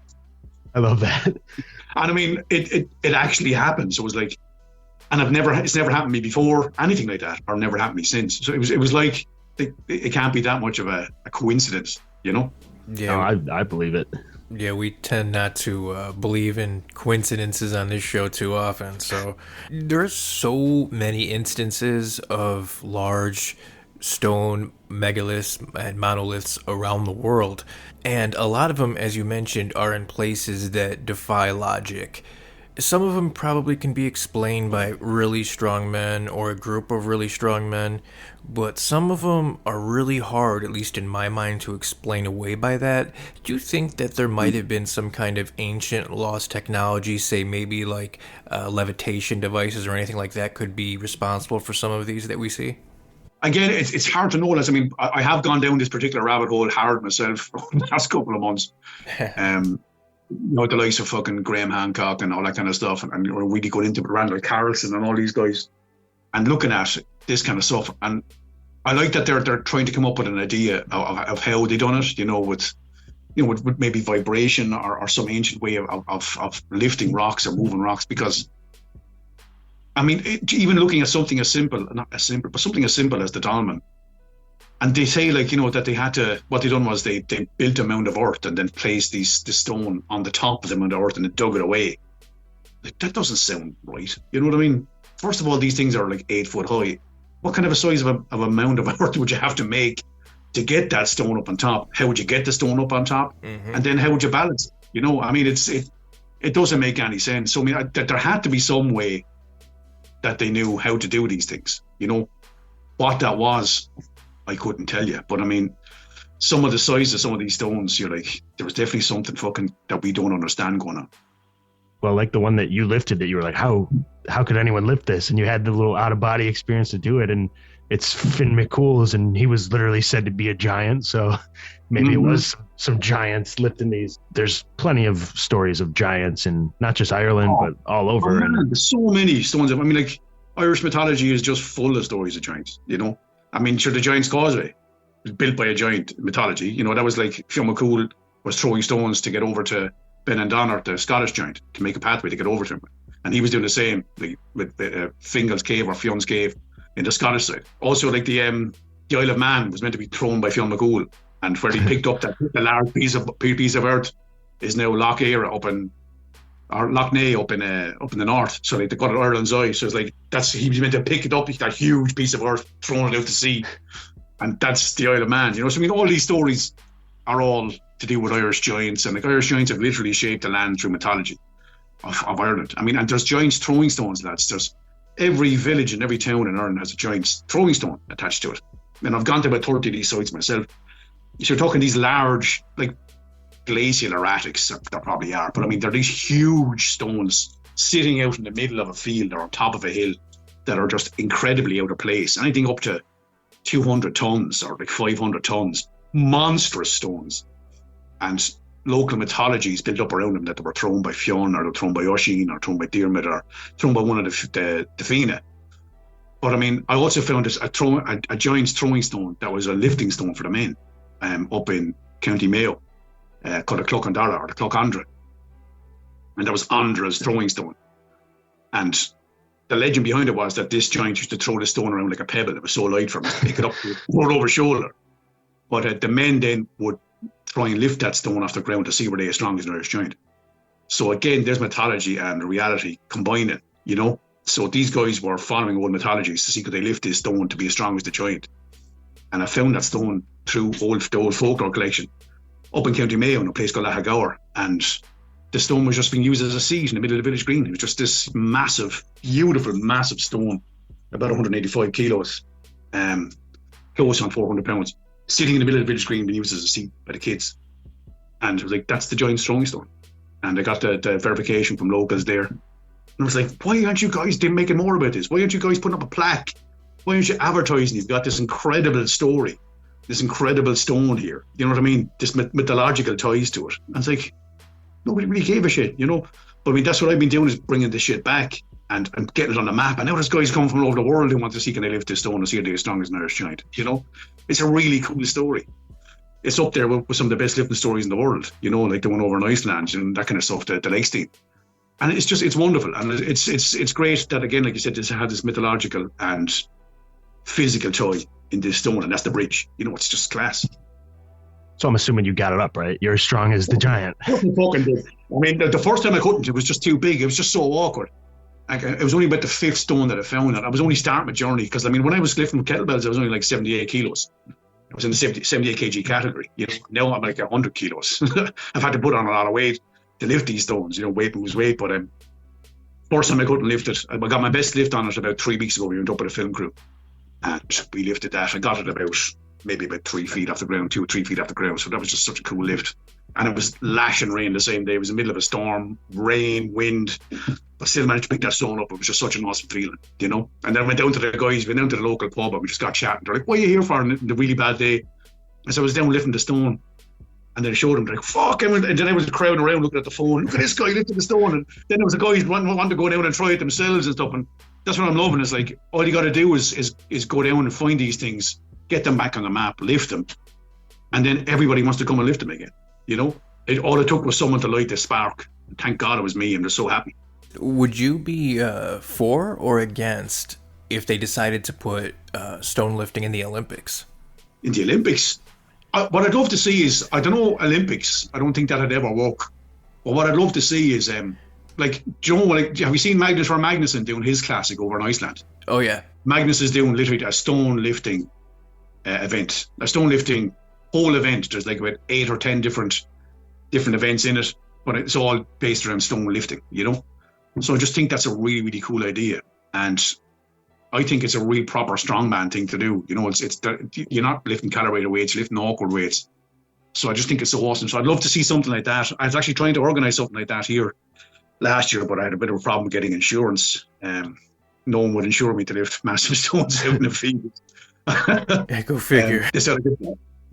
I love that. And it actually happened. So it was like, and it's never happened to me before, anything like that, or never happened to me since. So it was like, it can't be that much of a coincidence, Yeah. No, I believe it. Yeah, we tend not to believe in coincidences on this show too often. So there's so many instances of large stone megaliths and monoliths around the world. And a lot of them, as you mentioned, are in places that defy logic. Some of them probably can be explained by really strong men or a group of really strong men, but some of them are really hard, at least in my mind, to explain away by that. Do you think that there might have been some kind of ancient lost technology, say maybe like levitation devices or anything like that, could be responsible for some of these that we see? Again, it's hard to know. I have gone down this particular rabbit hole hard myself over the last couple of months. The likes of fucking Graham Hancock and all that kind of stuff, and we're really going into Randall Carlson and all these guys, and looking at this kind of stuff. And I like that they're trying to come up with an idea of how they done it. With maybe vibration or some ancient way of lifting rocks or moving rocks. Because even looking at something as simple, not as simple, but something as simple as the dolmen. And they say, that they had to, what they done was they built a mound of earth and then placed the stone on the top of the mound of earth and then dug it away. Like, that doesn't sound right. You know what I mean? First of all, these things are like 8 foot high. What kind of a size of a mound of earth would you have to make to get that stone up on top? How would you get the stone up on top? Mm-hmm. And then how would you balance it? It doesn't make any sense. So there had to be some way that they knew how to do these things. What that was, I couldn't tell you, but some of the size of some of these stones, you're like, there was definitely something fucking that we don't understand going on. Well, like the one that you lifted, that you were like, how could anyone lift this? And you had the little out of body experience to do it, and it's Finn McCool's, and he was literally said to be a giant. So maybe it was some giants lifting these. There's plenty of stories of giants in not just Ireland, but all over. And there's so many stones. Irish mythology is just full of stories of giants. The Giant's Causeway was built by a giant mythology. That was like Fionn McCool was throwing stones to get over to Benandonner, the Scottish giant, to make a pathway to get over to him. And he was doing the same with Fingal's Cave or Fionn's Cave in the Scottish side. Also, like the Isle of Man was meant to be thrown by Fionn McCool, and where he picked up the large piece of earth is now Loch Eire up in the north. So like they got it Ireland's Eye. So it's like he was meant to pick it up, that huge piece of earth, thrown it out to sea, and that's the Isle of Man. So all these stories are all to do with Irish giants, and like Irish giants have literally shaped the land through mythology of Ireland. I mean, and there's giants throwing stones, lads. There's every village and every town in Ireland has a giant's throwing stone attached to it. And I've gone to about 30 of these sites myself. So you're talking these large, like glacial erratics, there probably are, but I mean, they're these huge stones sitting out in the middle of a field or on top of a hill that are just incredibly out of place. Anything up to 200 tons or like 500 tons, monstrous stones. And local mythologies built up around them that they were thrown by Fionn, or they were thrown by Oisin, or thrown by Diarmid, or thrown by one of the Fianna. But I mean, I also found a giant's throwing stone that was a lifting stone for the men up in County Mayo, called the Clochandara or the Clochandra. And that was Andra's throwing stone. And the legend behind it was that this giant used to throw the stone around like a pebble. It was so light for him to pick it up, throw it over shoulder. But the men then would try and lift that stone off the ground to see were they as strong as an Irish giant. So again, there's mythology and reality combining, you know. So these guys were following old mythologies to see could they lift this stone to be as strong as the giant. And I found that stone through the old folklore collection up in County Mayo in a place called Lahagower. And the stone was just being used as a seat in the middle of the village green. It was just this massive, beautiful, massive stone, about 185 kilos, close on 400 pounds, sitting in the middle of the village green being used as a seat by the kids. And it was like, that's the giant throwing stone. And I got the verification from locals there. And I was like, why aren't you guys making more about this? Why aren't you guys putting up a plaque? Why aren't you advertising? You've got this incredible story, this incredible stone here. You know what I mean? This mythological ties to it. And it's like, nobody really gave a shit, you know? But I mean, that's what I've been doing, is bringing this shit back and getting it on the map. And now there's guys coming from all over the world who want to see can they lift this stone and see if they're as strong as an Irish giant, you know? It's a really cool story. It's up there with some of the best lifting stories in the world, you know, like the one over in Iceland and that kind of stuff, the Lakestein. And it's wonderful. And it's great that, again, like you said, this had this mythological and physical tie in this stone, and that's the bridge. You know, it's just class. So I'm assuming you got it up, right? You're as strong as the giant. I mean, the first time I couldn't, it was just too big. It was just so awkward. It was only about the fifth stone that I found, and I was only starting my journey, because I mean, when I was lifting kettlebells, I was only like 78 kilos. I was in the 78 kg category. You know, now I'm like 100 kilos. I've had to put on a lot of weight to lift these stones. You know, weight moves weight. But first time I couldn't lift it, I got my best lift on it about 3 weeks ago. We went up with a film crew, and we lifted that. I got it maybe about 3 feet off the ground, 2 or 3 feet off the ground. So that was just such a cool lift. And it was lashing rain the same day. It was in the middle of a storm, rain, wind, but still managed to pick that stone up. It was just such an awesome feeling, you know. And then I went down to the guys, went down to the local pub, and we just got chatting. They're like, what are you here for on the really bad day? And so I was down lifting the stone, and then I showed them, they're like, fuck. And then there was a crowd around looking at the phone. Look at this guy lifting the stone. And then there was a guy who wanted to go down and try it themselves and stuff. And that's what I'm loving. It's like, all you got to do is go down and find these things, get them back on the map, lift them, and then everybody wants to come and lift them again, you know. All it took was someone to light the spark. Thank God it was me. I'm just so happy. Would you be for or against if they decided to put stone lifting in the Olympics? In the Olympics? What I'd love to see is, I don't know, Olympics. I don't think that'd ever work. But what I'd love to see is, like, Joe, like, have you seen Magnus or Magnuson doing his classic over in Iceland? Oh, yeah. Magnus is doing literally a stone lifting event. A stone lifting whole event. There's like about 8 or 10 different events in it, but it's all based around stone lifting, you know? So I just think that's a really, really cool idea. And I think it's a real proper strongman thing to do. You know, you're not lifting calibrated weights, you're lifting awkward weights. So I just think it's so awesome. So I'd love to see something like that. I was actually trying to organise something like that here last year, but I had a bit of a problem getting insurance. No one would insure me to lift massive stones out in the field. Yeah, go figure.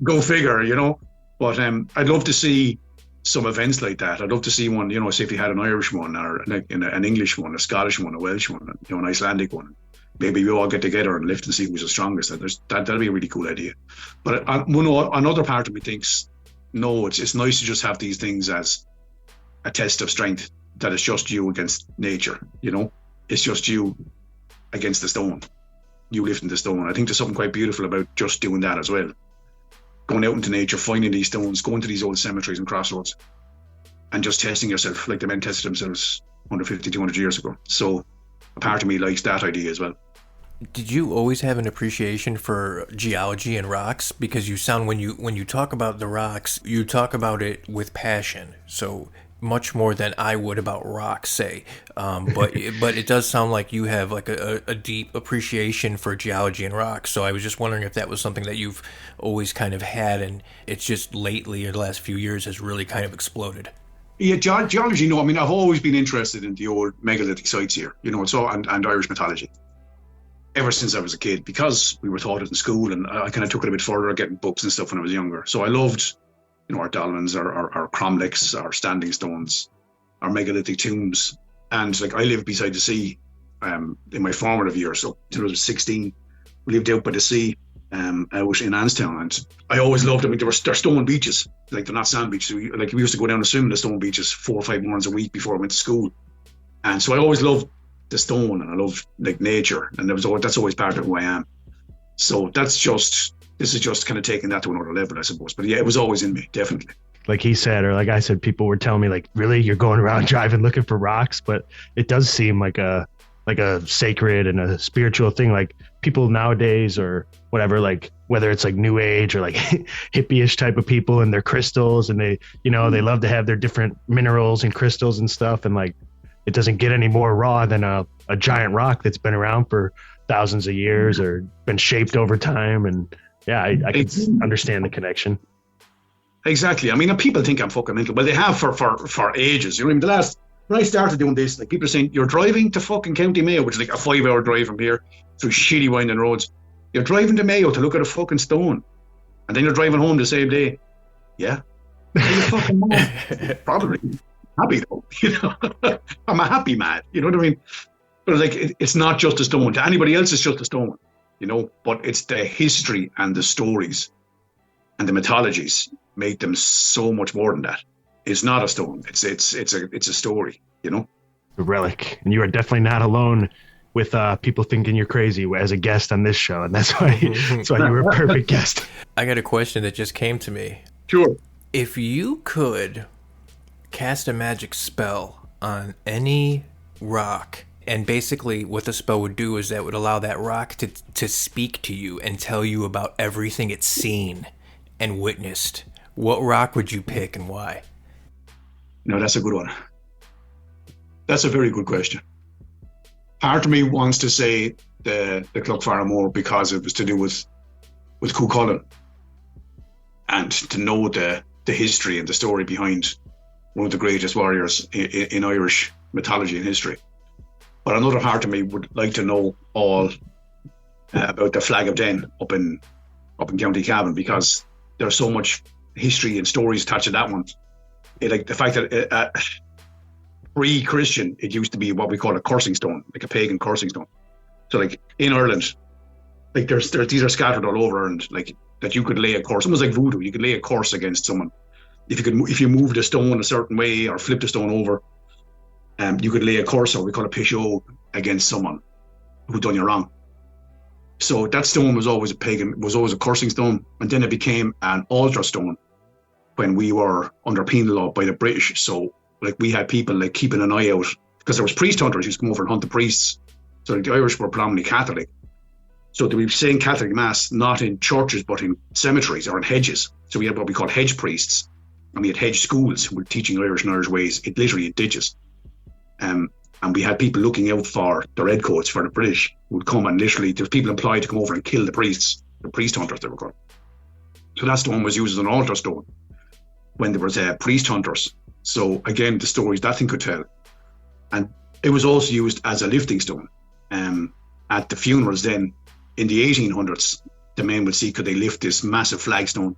Go figure, you know? But I'd love to see some events like that. I'd love to see one, you know, say if you had an Irish one or an English one, a Scottish one, a Welsh one, you know, an Icelandic one. Maybe we all get together and lift and see who's the strongest. That'd be a really cool idea. But another part of me thinks, no, it's nice to just have these things as a test of strength, that it's just you against nature, you know? It's just you against the stone, you lifting the stone. I think there's something quite beautiful about just doing that as well. Going out into nature, finding these stones, going to these old cemeteries and crossroads, and just testing yourself like the men tested themselves 150, 200 years ago. So a part of me likes that idea as well. Did you always have an appreciation for geology and rocks? Because you sound, when you talk about the rocks, you talk about it with passion. So much more than I would about rocks, say. But it does sound like you have like a deep appreciation for geology and rocks. So I was just wondering if that was something that you've always kind of had, and it's just lately or the last few years has really kind of exploded. Yeah, geology. No, I mean, I've always been interested in the old megalithic sites here, so and Irish mythology. Ever since I was a kid, because we were taught it in school, and I kind of took it a bit further, getting books and stuff when I was younger. So I loved, our dolmens, our cromlechs, our standing stones, our megalithic tombs. And like, I lived beside the sea in my formative years. So until I was 16, we lived out by the sea out in Anstown. And I always loved them. I mean, they're stone beaches. Like, they're not sand beaches. So we used to go down and swim in the stone beaches 4 or 5 mornings a week before I went to school. And so I always loved the stone, and I love like nature, and that's always part of who I am. So this is just kind of taking that to another level, I suppose. But yeah, it was always in me, definitely. Like he said, or like I said, people were telling me, like, really, you're going around driving looking for rocks? But it does seem like a sacred and a spiritual thing. Like, people nowadays or whatever, like whether it's like new age or like hippie-ish type of people and their crystals, and they love to have their different minerals and crystals and stuff, and like, it doesn't get any more raw than a giant rock that's been around for thousands of years or been shaped over time. And yeah, I can understand the connection. Exactly. I mean, people think I'm fucking mental. Well, they have for ages. When I started doing this, like, people are saying, you're driving to fucking County Mayo, which is like a 5-hour drive from here through shitty winding roads. You're driving to Mayo to look at a fucking stone, and then you're driving home the same day. Yeah. Are you fucking mad? Probably. Happy though, I'm a happy man, you know what I mean? But like, it's not just a stone. To anybody else, it's just a stone, but it's the history and the stories and the mythologies make them so much more than that. It's not a stone. It's a story, A relic. And you are definitely not alone with people thinking you're crazy as a guest on this show, and that's why you were a perfect guest. I got a question that just came to me. Sure. If you could cast a magic spell on any rock, and basically what the spell would do is that would allow that rock to speak to you and tell you about everything it's seen and witnessed, what rock would you pick and why? No, that's a good one. That's a very good question. Part of me wants to say the Clough because it was to do with Cuchulainn, and to know the history and the story behind one of the greatest warriors in Irish mythology and history. But another part of me would like to know all about the Flag of Den up in County Cavan, because there's so much history and stories attached to that one. Like the fact that pre-Christian, it used to be what we call a cursing stone, like a pagan cursing stone. So like in Ireland, like these are scattered all over, and like that you could lay a curse, almost like voodoo. You could lay a curse against someone. If you moved a stone a certain way or flipped a stone over, you could lay a curse, or we call it pisho, against someone who done you wrong. So that stone was always a cursing stone, and then it became an altar stone when we were under penal law by the British. So like, we had people like keeping an eye out, because there was priest hunters who used to come over and hunt the priests. So like, the Irish were predominantly Catholic. So they were saying Catholic mass not in churches but in cemeteries or in hedges. So we had what we call hedge priests. And we had hedge schools who were teaching Irish and Irish ways, literally in ditches. And we had people looking out for the redcoats, for the British, who would come, and literally there was people employed to come over and kill the priests, the priest hunters they were called. So that stone was used as an altar stone when there was priest hunters. So again, the stories that thing could tell. And it was also used as a lifting stone. At the funerals then, in the 1800s, the men would see, could they lift this massive flagstone?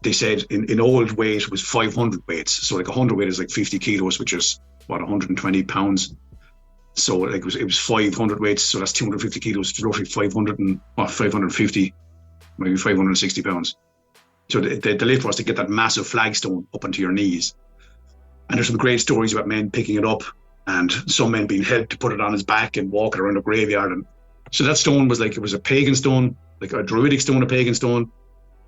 They said in old weight was 500 weights. So like 100 weight is like 50 kilos, which is 120 pounds. So like it was 500 weights. So that's 250 kilos, roughly 550, maybe 560 pounds. So the lift was to get that massive flagstone up onto your knees. And there's some great stories about men picking it up, and some men being helped to put it on his back and walking around the graveyard. And so that stone was like, it was a pagan stone, like a druidic stone, a pagan stone.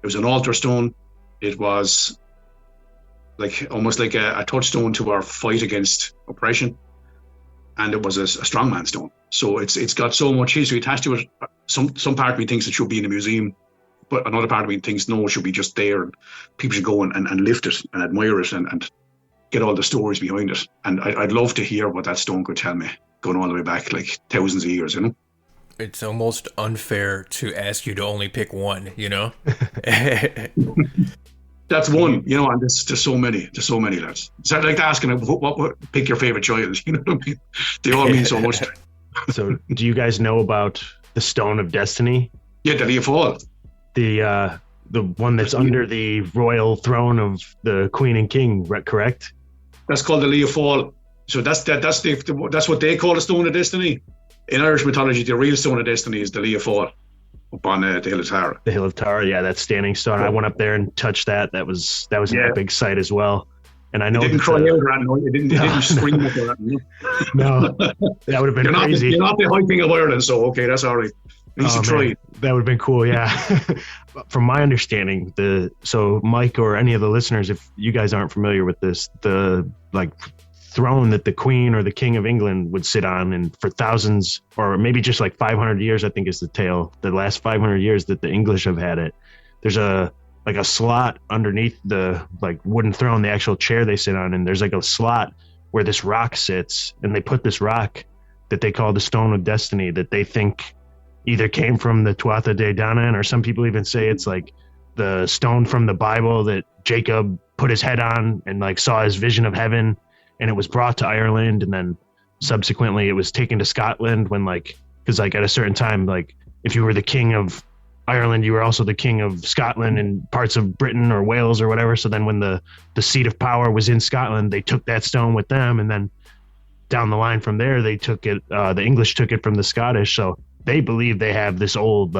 It was an altar stone. It was like almost like a touchstone to our fight against oppression. and it was a strongman stone. So it's got so much history attached to it. Some part of me thinks it should be in a museum, but another part of me thinks no, it should be just there, and people should go and lift it and admire it and get all the stories behind it. And I'd love to hear what that stone could tell me, going all the way back like thousands of years, you know. It's almost unfair to ask you to only pick one, you know. That's one, you know, and there's so many lads. It's like asking, what pick your favorite child, you know what I mean? They all mean so much. So, do you guys know about the Stone of Destiny? Yeah, the Leafall. The one that's under the royal throne of the Queen and King, correct? That's called the Leafall. So that's what they call the Stone of Destiny. In Irish mythology, the real Stone of Destiny is the Leafall up on the Hill of Tara. The Hill of Tara, yeah, that standing stone. I went up there and touched that. That was an epic sight as well. And I know you didn't cry out around, no, you didn't scream at that. No, that would have been crazy. You're not the high king of Ireland, so okay, that's all right. At least you tried. That would have been cool, yeah. From my understanding, so Mike or any of the listeners, if you guys aren't familiar with this, the throne that the Queen or the King of England would sit on, and for thousands, or maybe just like 500 years, I think is the tale. The last 500 years that the English have had it, there's a slot underneath the wooden throne, the actual chair they sit on, and there's like a slot where this rock sits, and they put this rock that they call the Stone of Destiny, that they think either came from the Tuatha De Danann, or some people even say it's like the stone from the Bible that Jacob put his head on and like saw his vision of heaven, and it was brought to Ireland, and then subsequently it was taken to Scotland when because at a certain time, if you were the king of Ireland, you were also the king of Scotland and parts of Britain or Wales or whatever. So then when the seat of power was in Scotland, they took that stone with them, and then down the line from there, they took it, the English took it from the Scottish. So they believe they have this old,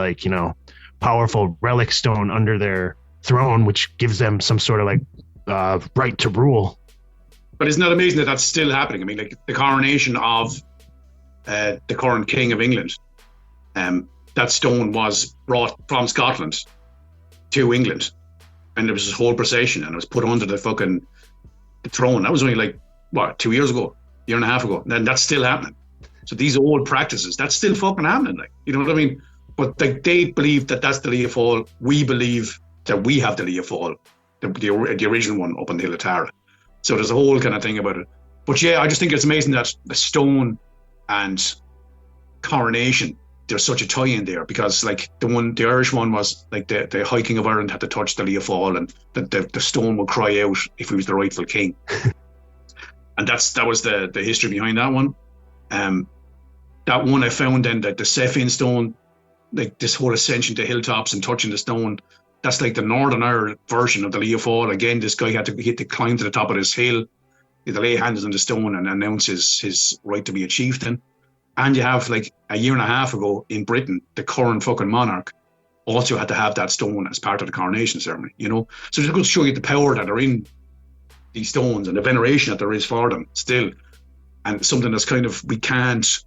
powerful relic stone under their throne, which gives them some sort of right to rule. But isn't that amazing that that's still happening? I mean, the coronation of the current King of England, that stone was brought from Scotland to England, and there was this whole procession, and it was put under the throne. That was only 2 years ago, year and a half ago, and that's still happening. So these old practices, that's still fucking happening, you know what I mean? But they believe that that's the Leafall. We believe that we have the Leafall, the original one up on the Hill of Tara. So there's a whole kind of thing about it. But yeah, I just think it's amazing that the stone and coronation, there's such a tie in there, because the Irish one was the High King of Ireland had to touch the Leafall, and the stone would cry out if he was the rightful king. And that was the history behind that one. That one I found then, the Sephin stone, this whole ascension to hilltops and touching the stone, that's the Northern Ireland version of the Leafall. Again, this guy had to climb to the top of this hill, he had to lay hands on the stone and announce his right to be a chieftain. And you have a year and a half ago in Britain, the current fucking monarch also had to have that stone as part of the coronation ceremony, you know? So just goes to show you the power that are in these stones and the veneration that there is for them still. And something that's we can't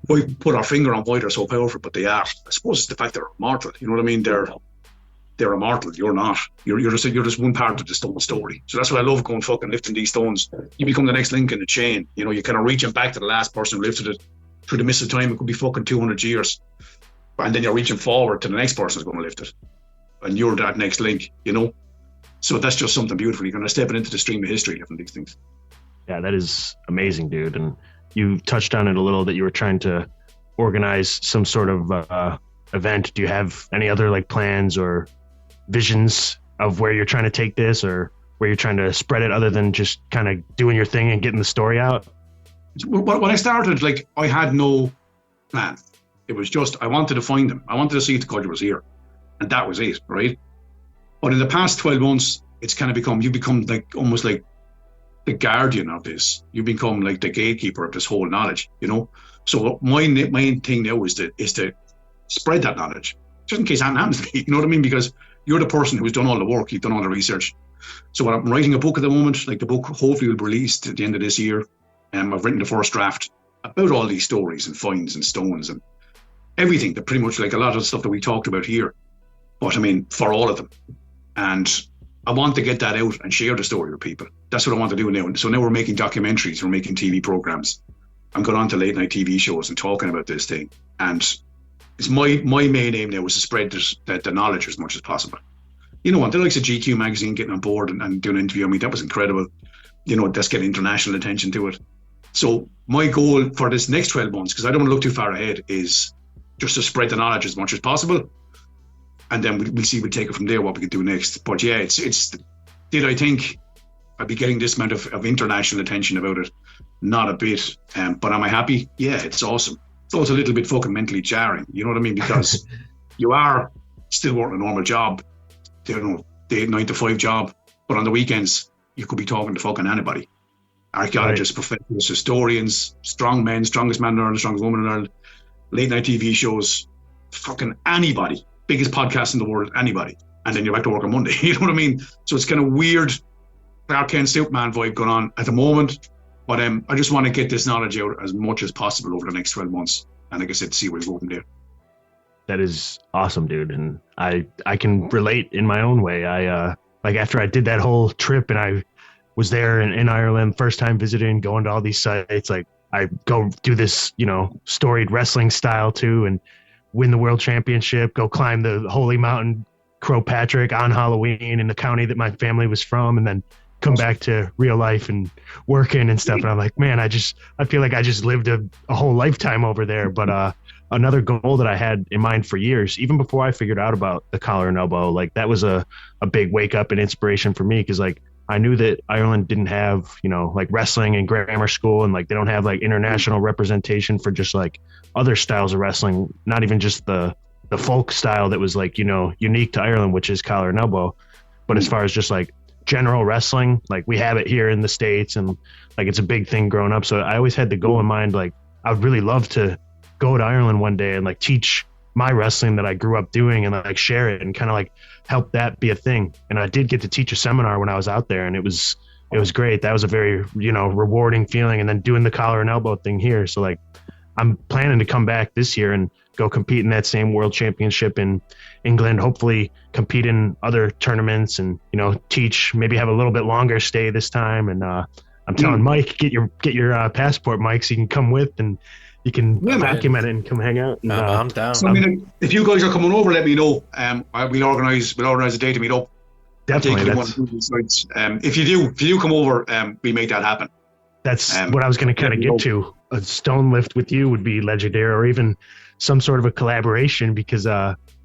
put our finger on why they're so powerful, but they are. I suppose it's the fact they're immortal, you know what I mean? They're immortal, you're not. You're just one part of the stone story. So that's why I love going fucking lifting these stones. You become the next link in the chain, you know, you're kind of reaching back to the last person who lifted it through the mist of time. It could be fucking 200 years. And then you're reaching forward to the next person who's going to lift it. And you're that next link, you know? So that's just something beautiful. You're going to step it into the stream of history, lifting these things. Yeah, that is amazing, dude. And you touched on it a little, that you were trying to organize some sort of event. Do you have any other plans or visions of where you're trying to take this, or where you're trying to spread it, other than just kind of doing your thing and getting the story out? When I started, I had no plan. It was just, I wanted to find them. I wanted to see if the culture was here. And that was it, right? But in the past 12 months, it's kind of become, you become almost like the guardian of this. You become the gatekeeper of this whole knowledge, you know? So my main thing now is to spread that knowledge, just in case anything happens to me, you know what I mean? Because you're the person who's done all the work, you've done all the research. So when I'm writing a book at the moment, the book hopefully will be released at the end of this year. I've written the first draft about all these stories and finds and stones and everything, that pretty much a lot of the stuff that we talked about here, but I mean, for all of them. And I want to get that out and share the story with people. That's what I want to do now. So now we're making documentaries, we're making TV programs, I'm going on to late night TV shows and talking about this thing. And it's my main aim now is to spread the knowledge as much as possible. You know what? The likes of GQ magazine getting on board and doing an interview. I mean, that was incredible. You know, that's getting international attention to it. So my goal for this next 12 months, because I don't want to look too far ahead, is just to spread the knowledge as much as possible. And then we'll see, we'll take it from there, what we can do next. But yeah, it's did I think I'd be getting this amount of international attention about it? Not a bit. But am I happy? Yeah, it's awesome. It's also a little bit fucking mentally jarring. You know what I mean? Because you are still working a normal job, you know, the 9 to 5 job. But on the weekends, you could be talking to fucking anybody. Archaeologists, professionals, historians, strong men, strongest man in Ireland, strongest woman in Ireland, late night TV shows, fucking anybody. Biggest podcast in the world, anybody. And then you're back to work on Monday. You know what I mean? So it's kind of weird Clark Kent Superman vibe going on at the moment. But I just want to get this knowledge out as much as possible over the next 12 months. And like I said, see where we go from there. That is awesome, dude. And I can relate in my own way. I like after I did that whole trip and I was there in Ireland, first time visiting, going to all these sites, like I go do this, you know, storied wrestling style too, and win the world championship, go climb the holy mountain, Crow Patrick on Halloween in the county that my family was from, and then come back to real life and working and stuff. And I'm like, man, I feel like I just lived a whole lifetime over there. But another goal that I had in mind for years, even before I figured out about the collar and elbow, like that was a big wake up and inspiration for me. Because like I knew that Ireland didn't have, you know, like wrestling and grammar school, and like they don't have like international representation for just like other styles of wrestling, not even just the folk style that was like, you know, unique to Ireland, which is collar and elbow. But as far as just like general wrestling, like we have it here in the States, and like it's a big thing growing up. So I always had the goal in mind, like I would really love to go to Ireland one day and like teach my wrestling that I grew up doing and like share it and kind of like help that be a thing. And I did get to teach a seminar when I was out there, and it was great. That was a very, you know, rewarding feeling. And then doing the collar and elbow thing here. So like I'm planning to come back this year and go compete in that same world championship in England, hopefully compete in other tournaments and, you know, teach, maybe have a little bit longer stay this time. And I'm telling Mike, get your passport, Mike, so you can come with and you can document it and come hang out. And, I'm down. So, I mean, if you guys are coming over, let me know. We'll organize a day to meet up. Definitely. If you do come over, we make that happen. That's what I was going to kind of get to. A stone lift with you would be legendary, or even some sort of a collaboration, because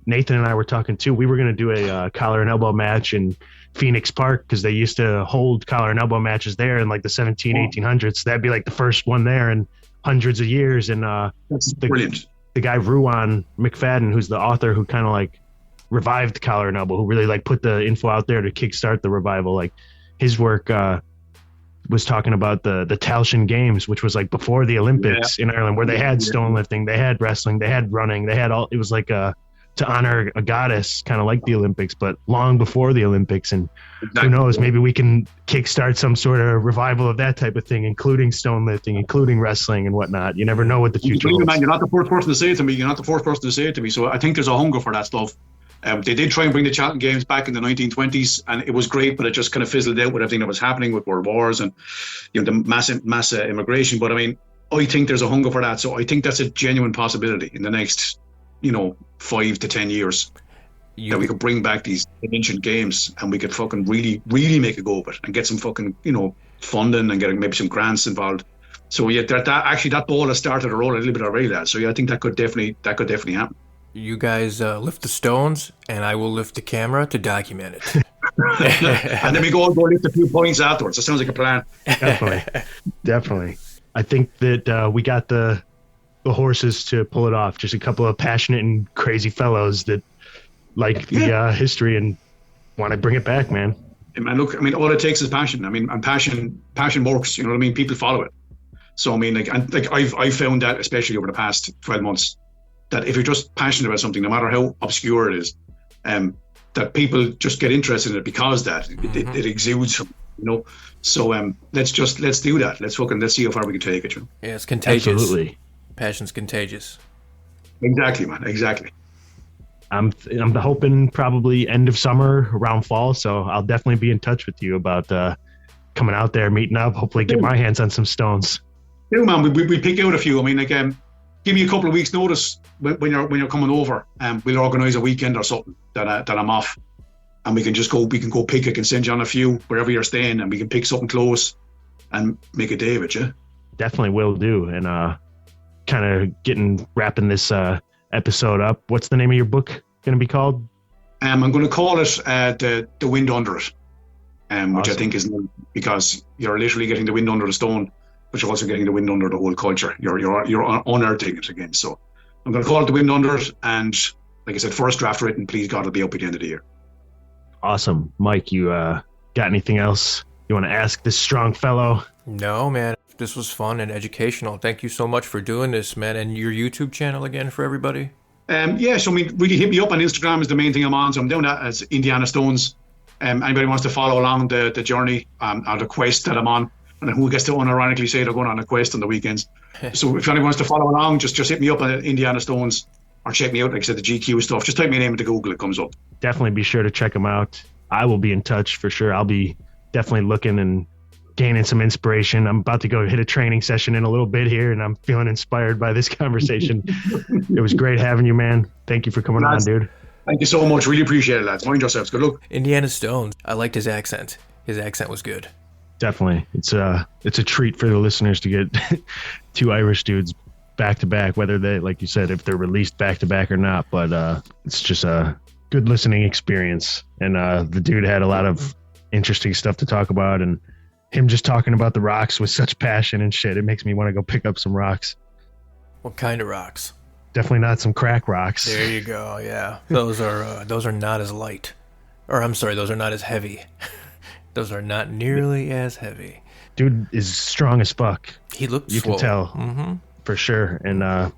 Nathan and I were talking too. We were going to do a collar and elbow match in Phoenix Park, because they used to hold collar and elbow matches there in like the 1800s. So that'd be like the first one there in hundreds of years. And that's brilliant. The guy Ruan McFadden, who's the author who kind of like revived collar and elbow, who really like put the info out there to kickstart the revival. Like his work was talking about the Tailteann Games, which was like before the Olympics in Ireland, where they had stone lifting, they had wrestling, they had running, they had all. It was like to honor a goddess, kind of like the Olympics, but long before the Olympics. And who knows, maybe we can kickstart some sort of revival of that type of thing, including stone lifting, including wrestling and whatnot. You never know what the future holds. Man, you're not the first person to say it to me. So I think there's a hunger for that stuff. They did try and bring the Tailteann Games back in the 1920s, and it was great, but it just kind of fizzled out with everything that was happening with world wars and, you know, the mass immigration. But I mean, I think there's a hunger for that. So I think that's a genuine possibility in the next, you know, 5 to 10 years that we could bring back these ancient games, and we could fucking really, really make a go of it and get some fucking, you know, funding and getting maybe some grants involved. So yeah, that ball has started to roll a little bit already. So yeah, I think that could definitely happen. You guys lift the stones, and I will lift the camera to document it. And then we go lift a few points afterwards. That sounds like a plan. Definitely. I think that we got the horses to pull it off. Just a couple of passionate and crazy fellows that like the history and want to bring it back, man. And look, I mean, all it takes is passion. I mean, and passion works. You know what I mean? People follow it. So I mean, I've found that, especially over the past 12 months, that if you're just passionate about something, no matter how obscure it is, that people just get interested in it because it exudes from, you know. So let's do that. Let's see how far we can take it. You know? Yeah, it's contagious. Absolutely, passion's contagious. Exactly, man. Exactly. I'm hoping probably end of summer, around fall. So I'll definitely be in touch with you about coming out there, meeting up. Hopefully, get my hands on some stones. Yeah, man, we pick out a few. I mean, like, give me a couple of weeks' notice when you're coming over, and we'll organise a weekend or something that I'm off, and we can go pick. I can send you on a few wherever you're staying, and we can pick something close and make a day of it. Yeah, Definitely will do. And kind of wrapping this episode up. What's the name of your book going to be called? I'm going to call it the Wind Under It, which Awesome. I think is because you're literally getting the wind under the stone, but you're also getting the wind under the whole culture. You're unearthing it again. So I'm going to call it the Wind Under It, and like I said, first draft written. Please God, it'll be up at the end of the year. Awesome. Mike, you got anything else you want to ask this strong fellow? No, man. This was fun and educational. Thank you so much for doing this, man. And your YouTube channel again for everybody? Yeah, so I mean, really hit me up on Instagram is the main thing I'm on. So I'm doing that as Indiana Stones. Anybody wants to follow along the journey or the quest that I'm on, and who gets to unironically say they're going on a quest on the weekends. So if anyone wants to follow along, just hit me up on Indiana Stones or check me out. Like I said, the GQ stuff. Just type my name into Google, it comes up. Definitely be sure to check them out. I will be in touch for sure. I'll be definitely looking and gaining some inspiration. I'm about to go hit a training session in a little bit here, and I'm feeling inspired by this conversation. It was great having you, man. Thank you for coming on, dude. Thank you so much. Really appreciate it, lads. Mind yourselves. Good luck. Indiana Stones. I liked his accent. His accent was good. Definitely. It's a treat for the listeners to get two Irish dudes back to back, whether they, like you said, if they're released back to back or not. But it's just a good listening experience. And the dude had a lot of interesting stuff to talk about, and him just talking about the rocks with such passion and shit. It makes me want to go pick up some rocks. What kind of rocks? Definitely not some crack rocks. There you go. Yeah, those are not as light, or I'm sorry, those are not as heavy. Those are not nearly as heavy. Dude is strong as fuck. He looks You swole. can tell. Mm-hmm. For sure. And No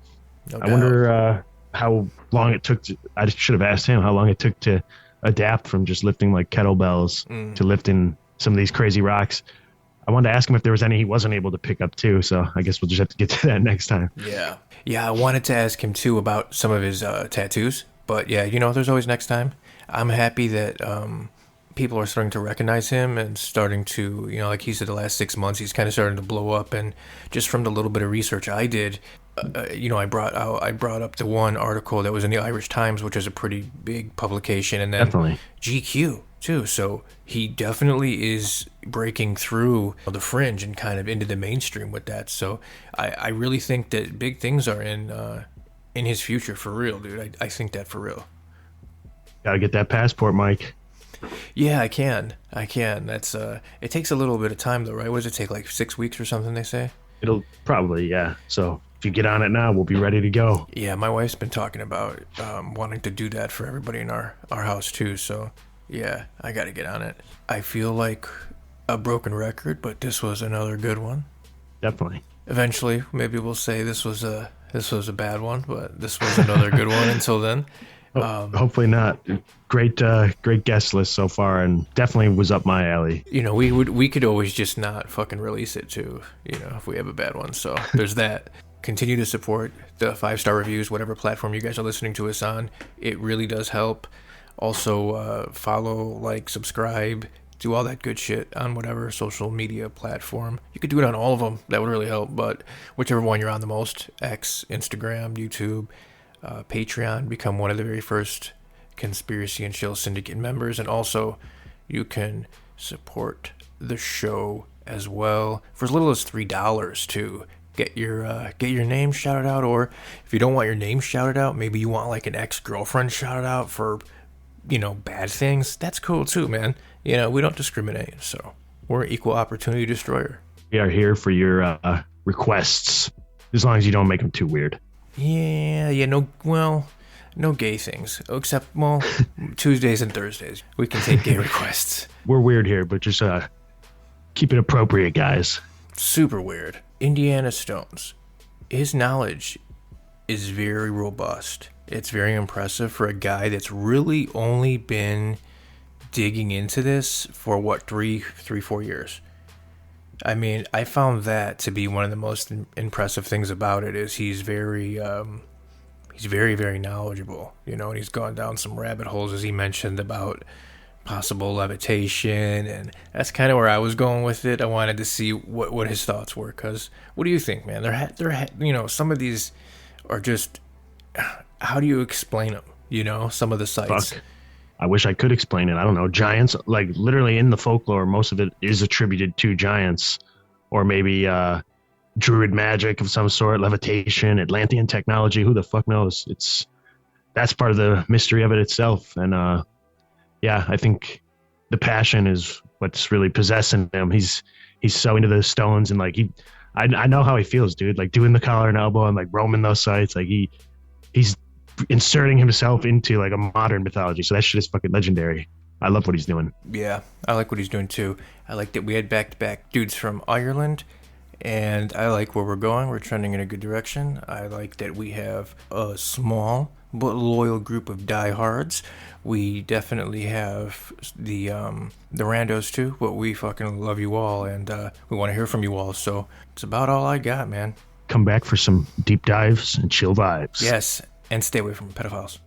I doubt. wonder how long it took I should have asked him how long it took to adapt from just lifting like kettlebells to lifting some of these crazy rocks. I wanted to ask him if there was any he wasn't able to pick up too, so I guess we'll just have to get to that next time. Yeah, I wanted to ask him too about some of his tattoos, but yeah, there's always next time. I'm happy that people are starting to recognize him and starting to, like he said, the last 6 months he's kind of starting to blow up. And just from the little bit of research I did, I brought up the one article that was in the Irish Times, which is a pretty big publication, and then Definitely. GQ too. So he definitely is breaking through the fringe and kind of into the mainstream with that. So I really think that big things are in his future for real, dude. I think that for real. Gotta get that passport, Mike. Yeah, I can. That's it takes a little bit of time though, right? What does it take, like 6 weeks or something, they say? It'll probably, yeah. So if you get on it now, we'll be ready to go. Yeah, my wife's been talking about wanting to do that for everybody in our house too. So yeah, I got to get on it. I feel like a broken record, but this was another good one. Definitely. Eventually, maybe we'll say this was a bad one, but this was another good one until then. Hopefully not. Great guest list so far, and definitely was up my alley. We could always just not fucking release it too, if we have a bad one. So there's that. Continue to support the 5-star reviews, whatever platform you guys are listening to us on. It really does help. Also, follow, like, subscribe, do all that good shit on whatever social media platform. You could do it on all of them. That would really help. But whichever one you're on the most, X, Instagram, YouTube, Patreon, become one of the very first Conspiracy and Chill Syndicate members. And also, you can support the show as well for as little as $3 too. Get your name shouted out, or if you don't want your name shouted out, maybe you want like an ex-girlfriend shouted out for bad things. That's cool too, man. We don't discriminate, so we're an equal opportunity destroyer. We are here for your requests, as long as you don't make them too weird. No gay things, except Tuesdays and Thursdays we can take gay requests. We're weird here, but just keep it appropriate, guys. Super weird. Indiana Stones, his knowledge is very robust. It's very impressive for a guy that's really only been digging into this for 4 years. I mean, I found that to be one of the most impressive things about it is he's very, very knowledgeable, and he's gone down some rabbit holes, as he mentioned, about possible levitation, and that's kind of where I was going with it. I wanted to see what his thoughts were, because what do you think, man? Some of these are just, how do you explain them? Some of the sites. Fuck. I wish I could explain it. I don't know. Giants, like literally in the folklore, most of it is attributed to giants, or maybe druid magic of some sort, levitation, Atlantean technology. Who the fuck knows? That's part of the mystery of it itself. And I think the passion is what's really possessing him. He's so into the stones, and like I know how he feels, dude. Like doing the collar and elbow and like roaming those sites. Like he's inserting himself into like a modern mythology. So that shit is fucking legendary. I love what he's doing. Yeah, I like what he's doing too. I like that we had back-to-back dudes from Ireland, and I like where we're going. We're trending in a good direction. I like that we have a small but loyal group of diehards. We definitely have the randos too, but we fucking love you all, and we want to hear from you all. So it's about all I got, man. Come back for some deep dives and chill vibes. Yes, and stay away from pedophiles.